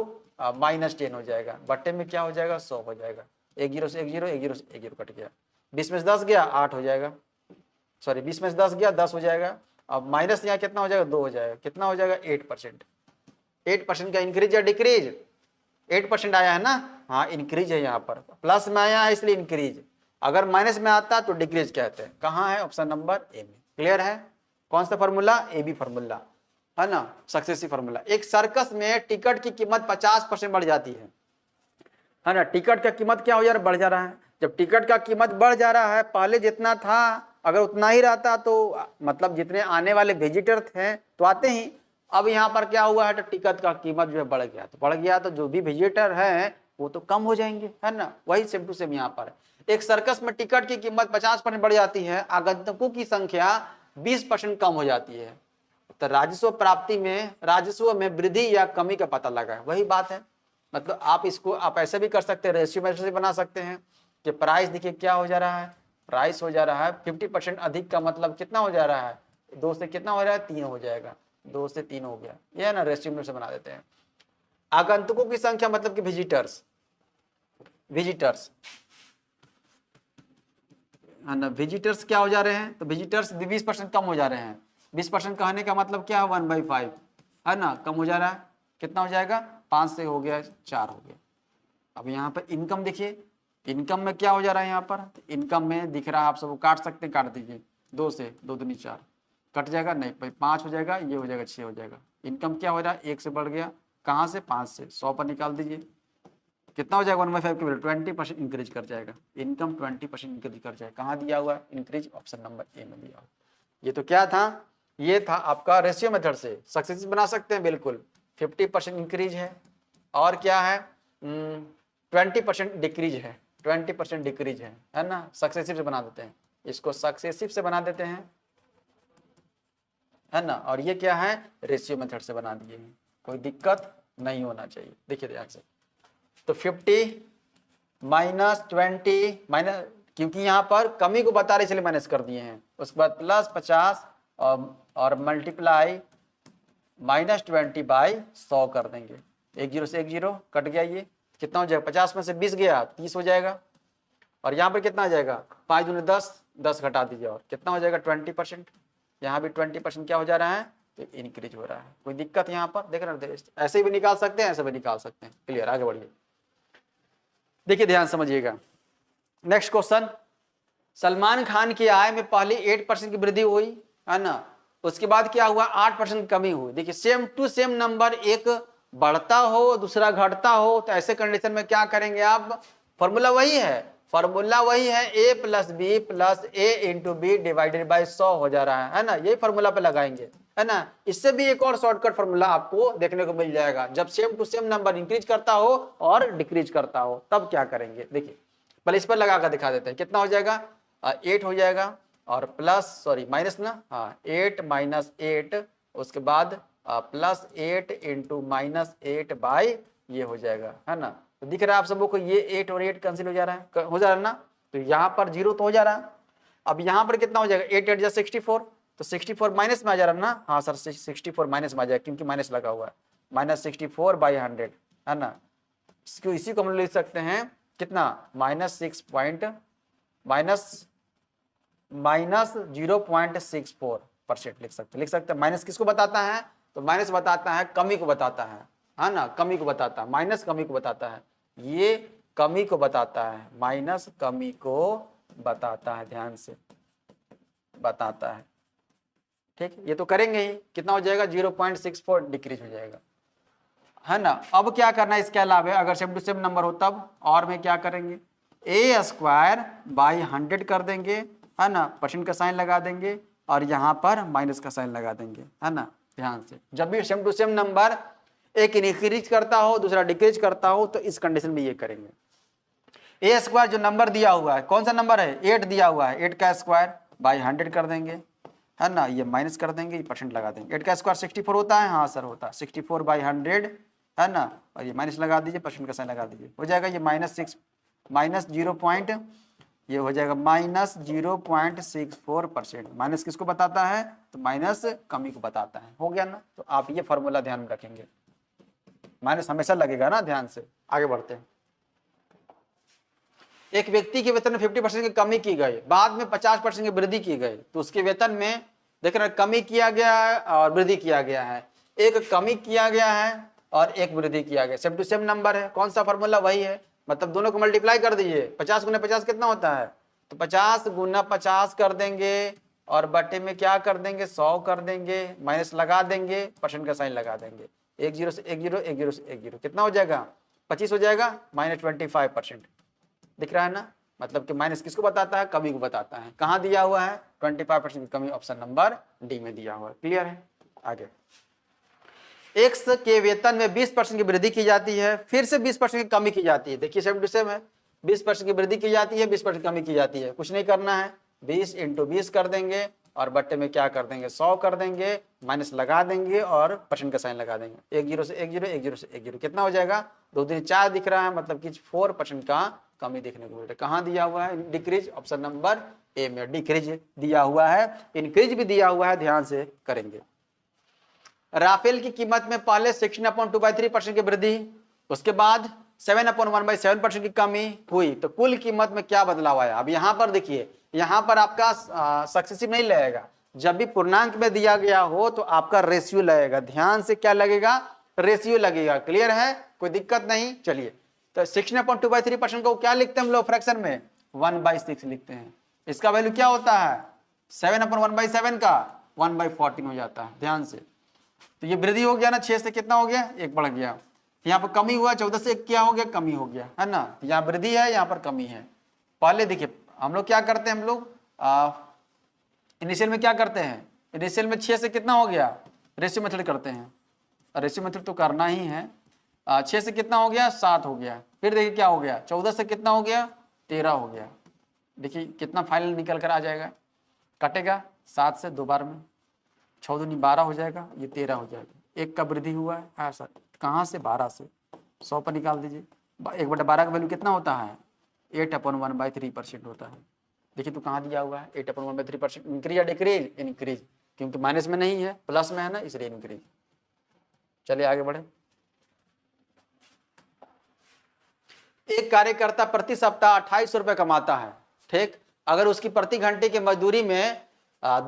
माइनस 10 हो जाएगा, बट्टे में क्या हो जाएगा 100 हो जाएगा। 1 0 से 1 0, 1 0 से 1 0 कट गया, 20 में से 10 गया 8 हो जाएगा, सॉरी 20 में से 10 गया 10 हो जाएगा। अब माइनस यहाँ कितना हो जाएगा 2 हो जाएगा, कितना हो जाएगा 8%। 8% का इंक्रीज या डिक्रीज, 8% आया है ना, हाँ इंक्रीज है, यहाँ पर प्लस में आया है इसलिए इंक्रीज, अगर माइनस में आता तो डिक्रीज कहते हैं। कहाँ है, ऑप्शन नंबर ए में। क्लियर है, कौन सा फॉर्मूला, ए बी फॉर्मूला, है ना, सक्सेसिव फॉर्मूला। एक सर्कस में टिकट की कीमत 50% बढ़ जाती है ना, टिकट का कीमत क्या हो जा रहा है, बढ़ जा रहा है। जब टिकट का कीमत बढ़ जा रहा है, पहले जितना था अगर उतना ही रहता तो मतलब जितने आने वाले विजिटर थे तो आते ही, अब यहाँ पर क्या हुआ है तो टिकट का कीमत जो है बढ़ गया, तो बढ़ गया तो जो भी विजिटर है वो तो कम हो जाएंगे, है ना। वही सेम टू सेम यहाँ पर एक सर्कस में टिकट की कीमत 50% बढ़ जाती है, आगंतुकों की संख्या 20% कम हो जाती है, तो राजस्व प्राप्ति में, राजस्व में वृद्धि या कमी का पता लगा है, वही बात है। मतलब आप इसको आप ऐसे भी कर सकते हैं, रेशियो मेथड से बना सकते हैं कि प्राइस देखिए क्या हो जा रहा है, प्राइस हो जा रहा है 50% अधिक का मतलब कितना हो जा रहा है, 2 से कितना हो रहा है 3 हो जाएगा, 2 से 3 हो गया, ये है ना, रेशियो मेथड से बना देते हैं। आगंतुकों की संख्या मतलब कि विजिटर्स, विजिटर्स है ना, विजिटर्स क्या हो जा रहे हैं, तो विजिटर्स 20% कम हो जा रहे हैं। 20% कहने का मतलब क्या है 1/5, है ना, कम हो जा रहा है, कितना हो जाएगा 5 से हो गया 4 हो गया। अब यहाँ पर इनकम देखिए, इनकम में क्या हो जा रहा है यहाँ पर, इनकम में दिख रहा है, आप सबको काट सकते हैं, काट दीजिए 2 से 2 दूनी 4 कट जाएगा, नहीं भाई 5 हो जाएगा, ये हो जाएगा 6 हो जाएगा। इनकम क्या हो रहा है 1 से बढ़ गया, कहाँ से 5 से, 100 पर निकाल दीजिए, कितना हो जाएगा 1/5 की वैल्यू 20% इंक्रीज कर जाएगा, इनकम 20% इंक्रीज कर जाएगा। कहाँ दिया हुआ है इंक्रीज, ऑप्शन नंबर ए में दिया हुआ। ये तो क्या था, ये था आपका रेशियो मेथड से सक्सेसिव बना सकते हैं बिल्कुल। 50% इंक्रीज है और क्या है 20% डिक्रीज है, 20% डिक्रीज है ना, सक्सेसिव से बना देते हैं, इसको सक्सेसिव से बना देते हैं, है ना। और ये क्या है रेशियो मेथड से बना दिए हैं, कोई दिक्कत नहीं होना चाहिए। देखिए ध्यान से, तो 50 माइनस 20 माइनस, क्योंकि यहाँ पर कमी को बता रहे इसलिए माइनस कर दिए हैं, उसके बाद प्लस 50 और मल्टीप्लाई -20 बाई 100 कर देंगे, 1 0 से 1 0 कट गया, ये कितना हो जाएगा 50 में से 20 गया 30 हो जाएगा, और यहाँ पर कितना आ जाएगा 5 दूनी 10, 10 घटा दीजिए और कितना हो जाएगा 20%, यहाँ भी 20% क्या हो जा रहा है तो इंक्रीज हो रहा है। कोई दिक्कत यहाँ पर देख रहे हैं, ऐसे भी निकाल सकते हैं, ऐसे भी निकाल सकते हैं। क्लियर, आगे बढ़िए, देखिए ध्यान समझिएगा। नेक्स्ट क्वेश्चन, सलमान खान की आय में पहले 8% की वृद्धि हुई, है ना, उसके बाद क्या हुआ 8% कमी हुई। देखिए सेम टू सेम नंबर, एक बढ़ता हो दूसरा घटता हो, तो ऐसे कंडीशन में क्या करेंगे आप, फॉर्मूला वही है, फॉर्मूला वही है, a plus B plus a into B divided by 100 हो जा रहा है ना, यही फॉर्मूला पे लगाएंगे, है ना। इससे भी एक और शॉर्टकट फॉर्मूला आपको देखने को मिल जाएगा, जब same to same number increase करता हो और डिक्रीज करता हो तब क्या करेंगे। देखिए पहले इस पर लगा कर दिखा देते हैं, कितना हो जाएगा 8 हो जाएगा और प्लस सॉरी माइनस ना, हाँ 8 माइनस 8, उसके बाद प्लस 8 इंटू माइनस 8 बाई ये हो जाएगा, है ना। तो दिख रहा है आप सबों को ये 8 और 8 कैंसिल हो जा रहा है, हो जा रहा है ना। तो यहाँ पर 0 तो हो जा रहा है। अब यहाँ पर कितना हो जाएगा 8 8 जा 64, तो 64 माइनस में आ जा रहा है ना, हाँ सर 64 माइनस में आ जाएगा क्योंकि माइनस लगा हुआ है, माइनस 64 बाई 100, है ना। इसी को हम लिख सकते हैं कितना माइनस 0.64% लिख सकते हैं। माइनस किसको बताता है, तो माइनस बताता है कमी को बताता है ना, कमी को बताता है, माइनस कमी को बताता है, ये कमी को बताता है, माइनस कमी को बताता है, ध्यान से बताता है, ठीक है। ये तो करेंगे ही, कितना हो जाएगा 0.64 डिक्रीज हो जाएगा, है ना। अब क्या करना है इसके अलावा, अगर सेम टू सेम नंबर हो तब और में क्या करेंगे, a स्क्वायर बाई 100 कर देंगे, है ना, परसेंट का साइन लगा देंगे और यहाँ पर माइनस का साइन लगा देंगे, है ना। ध्यान से जब भी सेम टू सेम नंबर एक इंक्रीज करता हो दूसरा डिक्रीज करता हो तो इस कंडीशन में ये करेंगे। a स्क्वायर जो नंबर दिया हुआ है, कौन सा नंबर है 8 दिया हुआ है, 8 का स्क्वायर बाई 100 कर देंगे, है ना, ये माइनस कर देंगे, ये परसेंट लगा देंगे। 8 का स्क्वायर 64 होता है, हाँ सर होता है, 64 बाई 100, है ना, और ये माइनस लगा दीजिए, परसेंट का साइन लगा दीजिए, हो जाएगा ये माइनस 0 पॉइंट, ये हो जाएगा माइनस 0.64%। माइनस किसको बताता है, तो माइनस कमी को बताता है, हो गया ना। तो आप ये फॉर्मूला ध्यान में रखेंगे, माइनस हमेशा लगेगा ना, ध्यान से आगे बढ़ते हैं। एक व्यक्ति के वेतन में 50% की कमी की गई, बाद में 50% की वृद्धि की गई, तो उसके वेतन में देख रहे कमी किया गया है और वृद्धि किया गया है, एक कमी किया गया है और एक वृद्धि किया गया, सेम टू सेम नंबर है, कौन सा फॉर्मूला वही है, मतलब दोनों को मल्टीप्लाई कर दीजिए, 50 गुना 50 कितना होता है, तो 50 गुना 50 कर देंगे और बटे में क्या कर देंगे 100 कर देंगे, माइनस लगा देंगे, परसेंट का साइन लगा देंगे, 1 0 से 1 0 1 0 से 1 0 कितना हो जाएगा 25 हो जाएगा, माइनस 25%। दिख रहा है ना, मतलब कि माइनस किसको बताता है, कमी को बताता है, कहाँ दिया हुआ है 25% की कमी, ऑप्शन नंबर डी में दिया हुआ है। क्लियर है। आगे एक्स के वेतन में 20% की वृद्धि की जाती है, फिर से 20% की कमी की जाती है, देखिए सेम टू सेम है, 20% की वृद्धि की जाती है, 20% कमी की जाती है, कुछ नहीं करना है, 20 इंटू 20 कर देंगे और बट्टे में क्या कर देंगे 100 कर देंगे, माइनस लगा देंगे और परसेंट का साइन लगा देंगे, 1 0 से 1 0 1 0 से 1 0 कितना हो जाएगा 2 3 4 दिख रहा है, मतलब कि 4% का कमी देखने को मिल रहा है। कहाँ दिया हुआ है डिक्रीज, ऑप्शन नंबर ए में डिक्रीज दिया हुआ है, इंक्रीज भी दिया हुआ है, ध्यान से करेंगे। राफेल की कीमत में पहले 16/2/3% की वृद्धि, उसके बाद 7/1/7% की कमी हुई, तो कुल कीमत में क्या बदलाव आया। अब यहाँ पर देखिए, यहाँ पर आपका सक्सेसिव नहीं लगेगा, जब भी पूर्णांक में दिया गया हो तो आपका रेशियो लगेगा, ध्यान से क्या लगेगा रेशियो लगेगा। क्लियर है, कोई दिक्कत नहीं। चलिए तो 16/2/3% को क्या लिखते हैं हम लोग फ्रैक्शन में 1/6 लिखते हैं, इसका वैल्यू क्या होता है 7/1/7 का 1/14 हो जाता है, ध्यान से। तो ये वृद्धि हो गया ना, 6 से कितना हो गया 1 बढ़ गया, यहाँ पर कमी हुआ 14 से 1 क्या हो गया कमी हो गया, है ना। यहाँ वृद्धि है यहाँ पर कमी है। पहले देखिए हम लोग क्या करते हैं, हम लोग इनिशियल में क्या करते हैं, इनिशियल में 6 से कितना हो गया रेशियो मेथड करते हैं, रेशियो मेथड तो करना ही है। 6 से कितना हो गया 7 हो गया, फिर देखिए क्या हो गया 14 से कितना हो गया 13 हो गया, देखिए कितना फाइनल निकल कर आ जाएगा, कटेगा 7 से 2 बार में, 6 दूनी 12 हो जाएगा, ये 13 हो जाएगा, 1 का वृद्धि हुआ है। हाँ सर कहाँ से 12 से 100 पर निकाल दीजिए, 1/12 का वैल्यू कितना होता है 8/1/3% होता है। देखिए तो कहाँ दिया हुआ है 8/1/3%, इंक्रीज या डिक्रीज, इंक्रीज, क्योंकि माइनस में नहीं है प्लस में है ना, इसलिए इंक्रीज। चलिए आगे बढ़े। एक कार्यकर्ता प्रति सप्ताह 2800 रुपये कमाता है, ठीक, अगर उसकी प्रति घंटे की मजदूरी में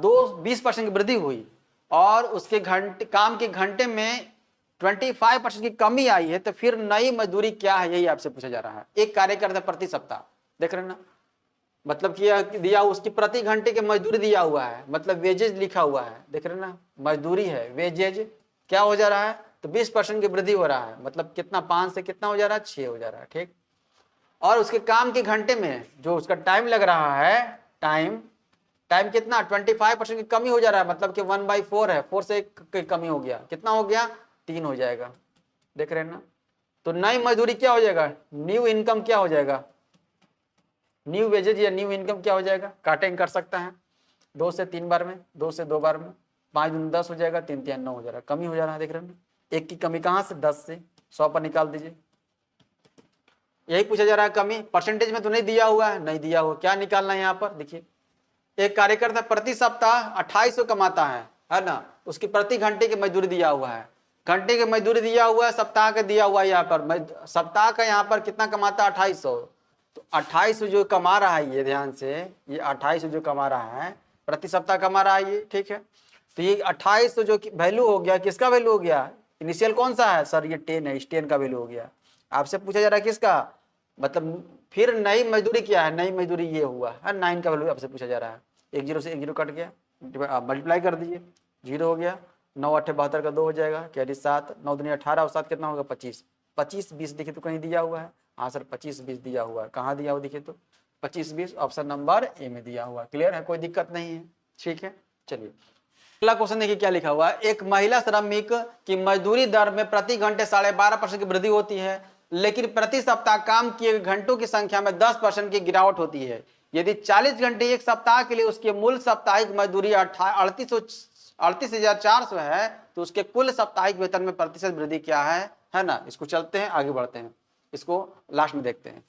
20% की वृद्धि हुई और उसके काम के घंटे में 25% की कमी आई है, तो फिर नई मजदूरी क्या है, यही आपसे पूछा जा रहा है। एक कार्यकर्ता प्रति सप्ताह, देख रहे हैं ना, मतलब कि दिया उसकी प्रति घंटे की मजदूरी दिया हुआ है, मतलब वेजेज लिखा हुआ है, देख रहे हैं ना, मजदूरी है वेजेज, क्या हो जा रहा है तो 20% की वृद्धि हो रहा है, मतलब कितना 5 से कितना हो जा रहा है 6 हो जा रहा है, ठीक। और उसके काम के घंटे में जो उसका टाइम लग रहा है, टाइम टाइम कितना 25% की कमी हो जा रहा है, मतलब कि 1/4 है, 4 से कमी हो गया, कितना हो गया 3 हो जाएगा, देख रहे हैं ना। तो नई मजदूरी क्या हो जाएगा, न्यू इनकम क्या हो जाएगा, न्यू वेजेज या न्यू इनकम क्या हो जाएगा, काटिंग कर सकता है 2 से 3 बार में, 2 से 2 बार में, 5 दूनी 10 हो जाएगा, 3 3 9 हो जा रहा है, कमी हो जा रहा है, देख रहे हैं। एक की कमी कहाँ से 10 से 100 पर निकाल दीजिए, यही पूछा जा रहा है कमी। परसेंटेज में तो नहीं दिया हुआ है, नहीं दिया हुआ, क्या निकालना है यहाँ पर देखिए। एक कार्यकर्ता प्रति सप्ताह 2800 कमाता है ना, उसकी प्रति घंटे की मजदूरी दिया हुआ है, घंटे की मजदूरी दिया हुआ है, सप्ताह का दिया हुआ है, यहाँ पर सप्ताह का यहाँ पर कितना कमाता है 2800। तो 2800 जो कमा रहा है, ये ध्यान से, ये 2800 जो कमा रहा है प्रति सप्ताह कमा रहा है ये, ठीक है। तो ये 2800 जो वैल्यू हो गया, किसका वैल्यू हो गया, इनिशियल कौन सा है सर, ये 10 है, इस 10 का वैल्यू हो गया। आपसे पूछा जा रहा है किसका, मतलब फिर नई मजदूरी क्या है, नई मजदूरी ये हुआ है 9 का वैल्यू आपसे पूछा जा रहा है। 1 0 से 1 0 कट गया, आप मल्टीप्लाई कर दीजिए, 0 हो गया, 9 8 72 का 2 हो जाएगा, कैरी 7, 9 दूनी 18 और 7 कितना होगा 25, 25 20 देखिए तो कहीं दिया हुआ है, हाँ सर 25 20 दिया हुआ है, कहाँ दिया हुआ देखिए तो 25 20 ऑप्शन नंबर ए में दिया हुआ, क्लियर है, कोई दिक्कत नहीं है, ठीक है। चलिए अगला क्वेश्चन देखिए क्या लिखा हुआ है, एक महिला श्रमिक की मजदूरी दर में प्रति घंटे 12.5% की वृद्धि होती है, लेकिन प्रति सप्ताह काम किए घंटों की संख्या में 10% की गिरावट होती है। यदि 40 घंटे एक सप्ताह के लिए उसकी मूल साप्ताहिक मजदूरी 38,400 है, तो उसके कुल साप्ताहिक वेतन में प्रतिशत वृद्धि क्या है ना। इसको चलते हैं आगे बढ़ते हैं, इसको लास्ट में देखते हैं।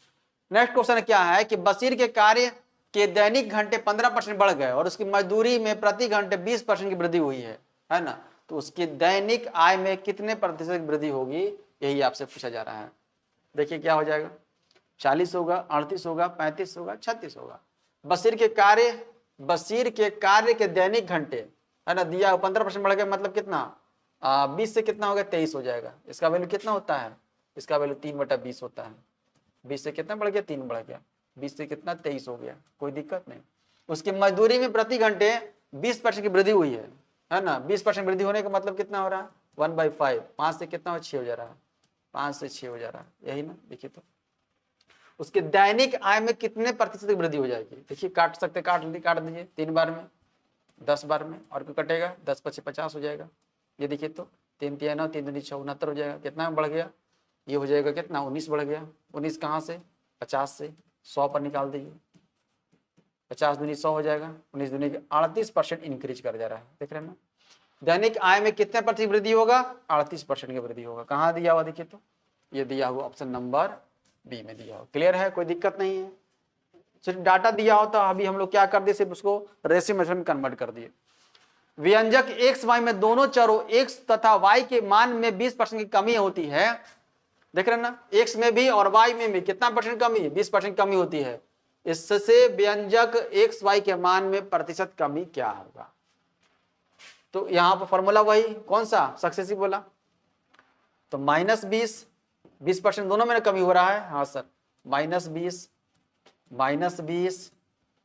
नेक्स्ट क्वेश्चन क्या है कि बशीर के कार्य के दैनिक घंटे 15% बढ़ गए और उसकी मजदूरी में प्रति घंटे 20% की वृद्धि हुई है ना, तो उसकी दैनिक आय में कितने प्रतिशत की वृद्धि होगी, यही आपसे पूछा जा रहा है। देखिए क्या हो जाएगा, 40 होगा, 38 होगा, 35 होगा, 36 होगा। बशीर के कार्य के दैनिक घंटे है ना दिया 15% बढ़ गया, मतलब कितना 20 से कितना होगा 23 हो जाएगा। इसका वैल्यू कितना होता है, इसका वैल्यू 3/20 होता है। 20 से कितना बढ़ गया 3 बढ़ गया, 20 से कितना 23 हो गया, कोई दिक्कत नहीं। उसकी मजदूरी में प्रति घंटे 20% की वृद्धि हुई है ना, 20% वृद्धि होने का मतलब कितना हो रहा है 1/5, 5 से कितना 6 हो जा रहा है, 5 से 6 हो जा रहा है, यही ना। देखिए तो उसके दैनिक आय में कितने प्रतिशत की वृद्धि हो जाएगी, देखिए काट सकते, काट दीजिए 3 बार में, 10 बार में, और क्यों कटेगा 10 × 5 = 50 हो जाएगा। ये देखिए तो 3 3 9 3 दूनी 6 69 हो जाएगा, कितना बढ़ गया, ये हो जाएगा कितना 19 बढ़ गया। 19 कहाँ से 50 से 100 पर निकाल दीजिए, 50 दूनी 100 हो जाएगा, 19 दूनी 38% इंक्रीज कर जा रहा है, देख रहे हैं ना। दैनिक आय में कितने प्रतिशत वृद्धि होगा, 38% की वृद्धि होगा। कहाँ दिया हुआ देखिए तो, ये दिया हुआ ऑप्शन नंबर बी में दिया हुआ, क्लियर है, कोई दिक्कत नहीं है। सिर्फ डाटा दिया होता, अभी हम लोग क्या कर दिए, सिर्फ उसको रेशियो मेथड में कन्वर्ट कर दिए। व्यंजक एक्स वाई में दोनों चरों एक्स तथा वाई के मान में 20% की कमी होती है, देख रहे हैं ना, एक्स में भी और वाई में भी कितना परसेंट कमी, 20% कमी होती है। इससे व्यंजक एक्स वाई के मान में प्रतिशत कमी क्या होगा, तो यहां पर फॉर्मूला वही कौन सा सक्सेसिव बोला, तो -20% दोनों में कमी हो रहा है, हाँ सर, -20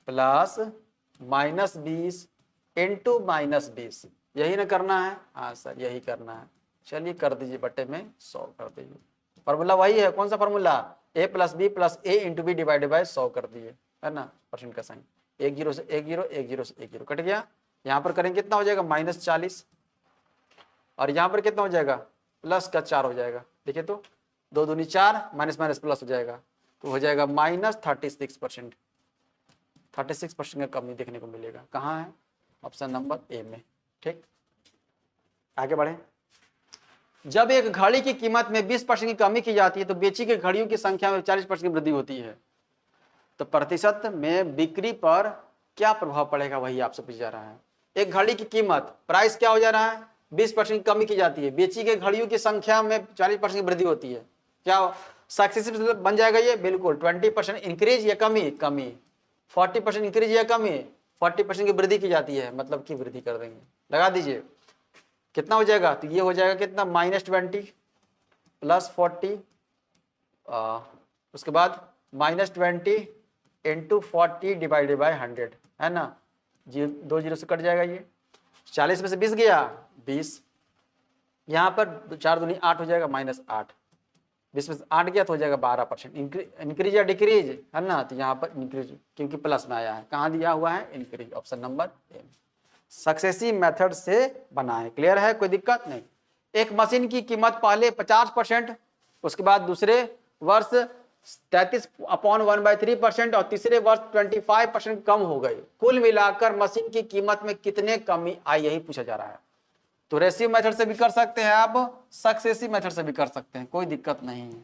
प्लस -20 इंटू -20, यही ना करना है, हाँ सर यही करना है। चलिए कर दीजिए, बट्टे में 100 कर दीजिए, फॉर्मूला वही है, कौन सा formula, a + b + a × b / 100 कर दिए, है ना, परसेंट का साइन, 1 0 से 1 0 1 0 से 1 0 कट गया। यहाँ पर करेंगे कितना हो जाएगा -40, और यहाँ पर कितना हो जाएगा +4 हो जाएगा, देखिए तो 2 दूनी 4, माइनस माइनस प्लस हो जाएगा, तो हो जाएगा -36%, 36% का कमी देखने को मिलेगा। कहाँ है, ऑप्शन नंबर ए में, ठीक। आगे बढ़े, जब एक घड़ी की कीमत में 20% की कमी की जाती है तो बेची गई घड़ियों की संख्या में 40% की वृद्धि होती है, तो प्रतिशत में बिक्री पर क्या प्रभाव पड़ेगा, वही आपसे पूछा जा रहा है। एक घड़ी की कीमत प्राइस क्या हो जा रहा है, 20% की कमी की जाती है, बेची गई घड़ियों की संख्या में 40% की वृद्धि होती है, क्या सक्सेसिव बन जाएगा ये, बिल्कुल। 20% इंक्रीज या कमी, 40% इंक्रीज या कमी, 40% की वृद्धि की जाती है, मतलब की वृद्धि कर देंगे, लगा दीजिए कितना हो जाएगा, तो ये हो जाएगा कितना -20 + 40, उसके बाद -20 इंटू 40 / 100, है ना, 2 0 से कट जाएगा, ये 40 में से 20 गया 20, यहाँ पर 4 दूनी 8 हो जाएगा, -8, 20 में से 8 गया तो हो जाएगा 12%। इंक्रीज या डिक्रीज है ना, तो यहाँ पर इंक्रीज क्योंकि प्लस में आया है, कहाँ दिया हुआ है increase, option number A. Successive method से बना है, क्लियर है, कोई दिक्कत नहीं। एक मशीन की कीमत पहले 50%, उसके बाद दूसरे वर्ष 33/1/3% और तीसरे वर्ष 25% कम हो गई। कुल मिलाकर मशीन की कीमत में कितने कमी आई, यही पूछा जा रहा है। तो रेशियो मेथड से भी कर सकते हैं आप, सक्सेसिव मेथड से भी कर सकते हैं, कोई दिक्कत नहीं है।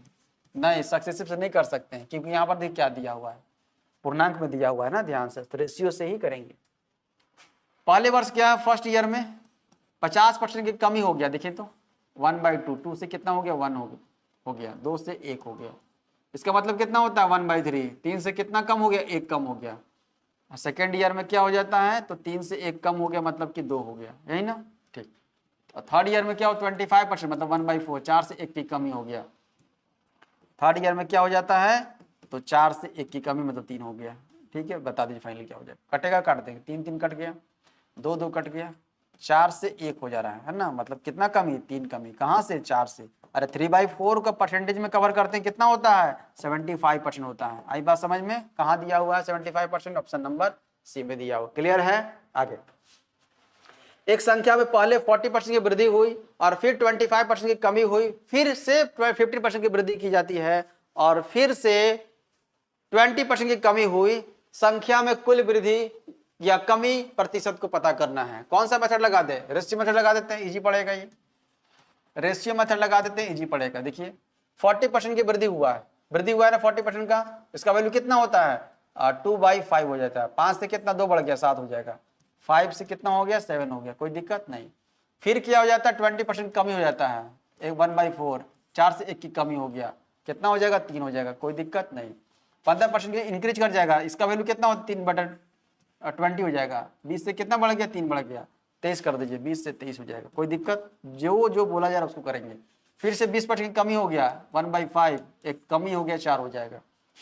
नहीं, सक्सेसिव से नहीं कर सकते हैं क्योंकि यहाँ पर देखिए क्या दिया हुआ है, पूर्णांक में दिया हुआ है ना, ध्यान से, तो रेशियो से ही करेंगे। पहले वर्ष क्या है, फर्स्ट ईयर में 50% की कमी हो गया, देखिए तो 1/2, 2 से कितना हो गया 1 हो गया, 2 से 1 हो गया, इसका मतलब कितना होता है 1/3, 3 से कितना कम हो गया 1 कम हो गया। सेकेंड ईयर में क्या हो जाता है, तो 3 से 1 कम हो गया मतलब कि 2 हो गया, यही ना, ठीक। और थर्ड ईयर में क्या हो 25% मतलब 1/4, 4 से 1 की कमी हो गया। थर्ड ईयर में क्या हो जाता है, तो 4 से 1 की कमी मतलब 3 हो गया, ठीक है। बता दीजिए फाइनली क्या हो जाएगा, कटेगा काट देंगे, 3 3 कट गया, 2 2 कट गया, 4 से 1 हो जा रहा है ना, मतलब कितना कमी, 3 कमी, कहाँ से 4 से, अरे 3/4 का परसेंटेज में कवर करते हैं, कितना होता है 75% होता है। आई बात समझ में, कहाँ दिया हुआ है 75%, ऑप्शन नंबर सी में दिया हुआ, क्लियर है। आगे, एक संख्या में पहले 40% की वृद्धि हुई और फिर 25% की कमी हुई, फिर से 50% की वृद्धि की जाती है और फिर से 20% की कमी हुई। संख्या में कुल वृद्धि या कमी प्रतिशत को पता करना है। कौन सा मेथड लगा दे, रेशियो मेथड लगा देते हैं, इजी पड़ेगा, ये रेशियो मेथड लगा देते हैं, इजी पड़ेगा। देखिए 40% की वृद्धि हुआ है ना 40% का, इसका वैल्यू कितना होता है 2/5 हो जाता है। 5 से कितना 2 बढ़ गया 7 हो जाएगा, 5 से कितना हो गया 7 हो गया, कोई दिक्कत नहीं। फिर क्या हो जाता है 20% कमी हो जाता है, 1/4, 4 से 1 की कमी हो गया, कितना हो जाएगा 3 हो जाएगा, कोई दिक्कत नहीं। 15% इंक्रीज कर जाएगा, इसका वैल्यू कितना होता है 3/20 हो जाएगा, 20 से कितना बढ़ गया 3 बढ़ गया, 23 कर दीजिए, 20 से 23 हो जाएगा, कोई दिक्कत, जो बोला जा रहा है उसको करेंगे। फिर से 20% की कमी हो गया 1/5, एक कमी हो गया 4 हो जाएगा,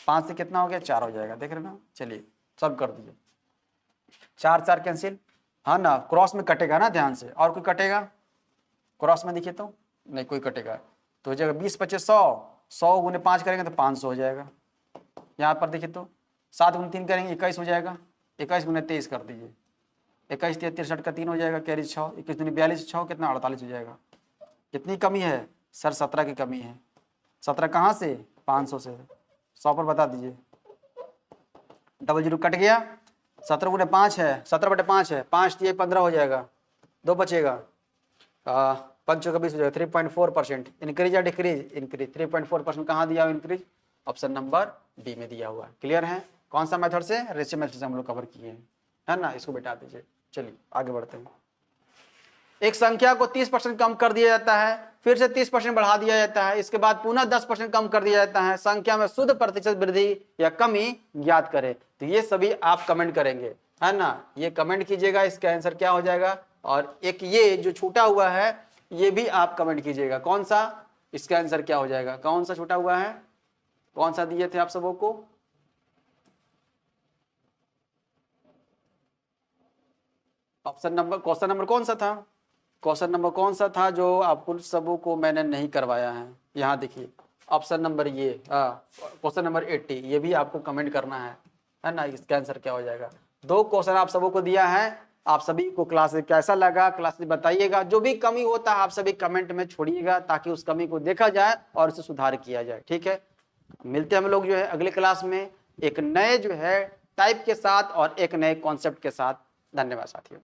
5 से कितना हो गया 4 हो जाएगा, देख रहे ना। चलिए सब कर दीजिए, 4 4 कैंसिल, हाँ ना, क्रॉस में कटेगा ना, ध्यान से, और कोई कटेगा क्रॉस में, देखिए तो नहीं कोई कटेगा, तो हो जाएगा 20 25 100, 100 गुने 5 करेंगे तो 500 हो जाएगा। यहाँ पर देखिए तो 7 गुने 3 करेंगे 21 हो जाएगा, 21 गुने 23 कर दीजिए, 21 3 63 का 3 हो जाएगा, कैरी 6, 21 दूनी 42, 6 कितना 48 हो जाएगा। कितनी कमी है सर, 17 की कमी है। 17 कहाँ से, 500 से, 100 पर बता दीजिए, 00 कट गया, 17 गुने 5 है, 17/5 है, 5 दिए 15 हो जाएगा, 2 बचेगा, 5 का 20 हो जाएगा, 3.4%। इंक्रीज या डिक्रीज, इंक्रीज, 3.4% कहाँ दिया हुआ इंक्रीज, ऑप्शन नंबर डी में दिया हुआ है, क्लियर है। कौन सा मेथड से, रेशियो मेथड से हम लोग कवर किए हैं, है ना, इसको बैठा दीजिए। चलिए आगे बढ़ते हैं। एक संख्या को 30% कम कर दिया जाता है, फिर से 30% बढ़ा दिया जाता है, इसके बाद पुनः 10% कम कर दिया जाता है। संख्या में शुद्ध प्रतिशत वृद्धि या कमी ज्ञात करें। तो ये सभी आप कमेंट करेंगे, है ना, ये कमेंट कीजिएगा, इसका आंसर क्या हो जाएगा। और एक ये जो छूटा हुआ है ये भी आप कमेंट कीजिएगा, कौन सा, इसका आंसर क्या हो जाएगा, कौन सा छूटा हुआ है, कौन सा दिए थे आप सबों को। ऑप्शन नंबर, क्वेश्चन नंबर कौन सा था, क्वेश्चन नंबर कौन सा था जो आपको सबों को मैंने नहीं करवाया है। यहाँ देखिए ऑप्शन नंबर ये, क्वेश्चन नंबर 80, ये भी आपको कमेंट करना है ना, इसका आंसर क्या हो जाएगा। 2 क्वेश्चन आप सबों को दिया है, आप सभी को क्लास कैसा लगा, क्लास बताइएगा। जो भी कमी होता है आप सभी कमेंट में छोड़िएगा ताकि उस कमी को देखा जाए और उसे सुधार किया जाए, ठीक है। मिलते हैं हम लोग जो है अगले क्लास में एक नए जो है टाइप के साथ और एक नए कॉन्सेप्ट के साथ। धन्यवाद साथियों।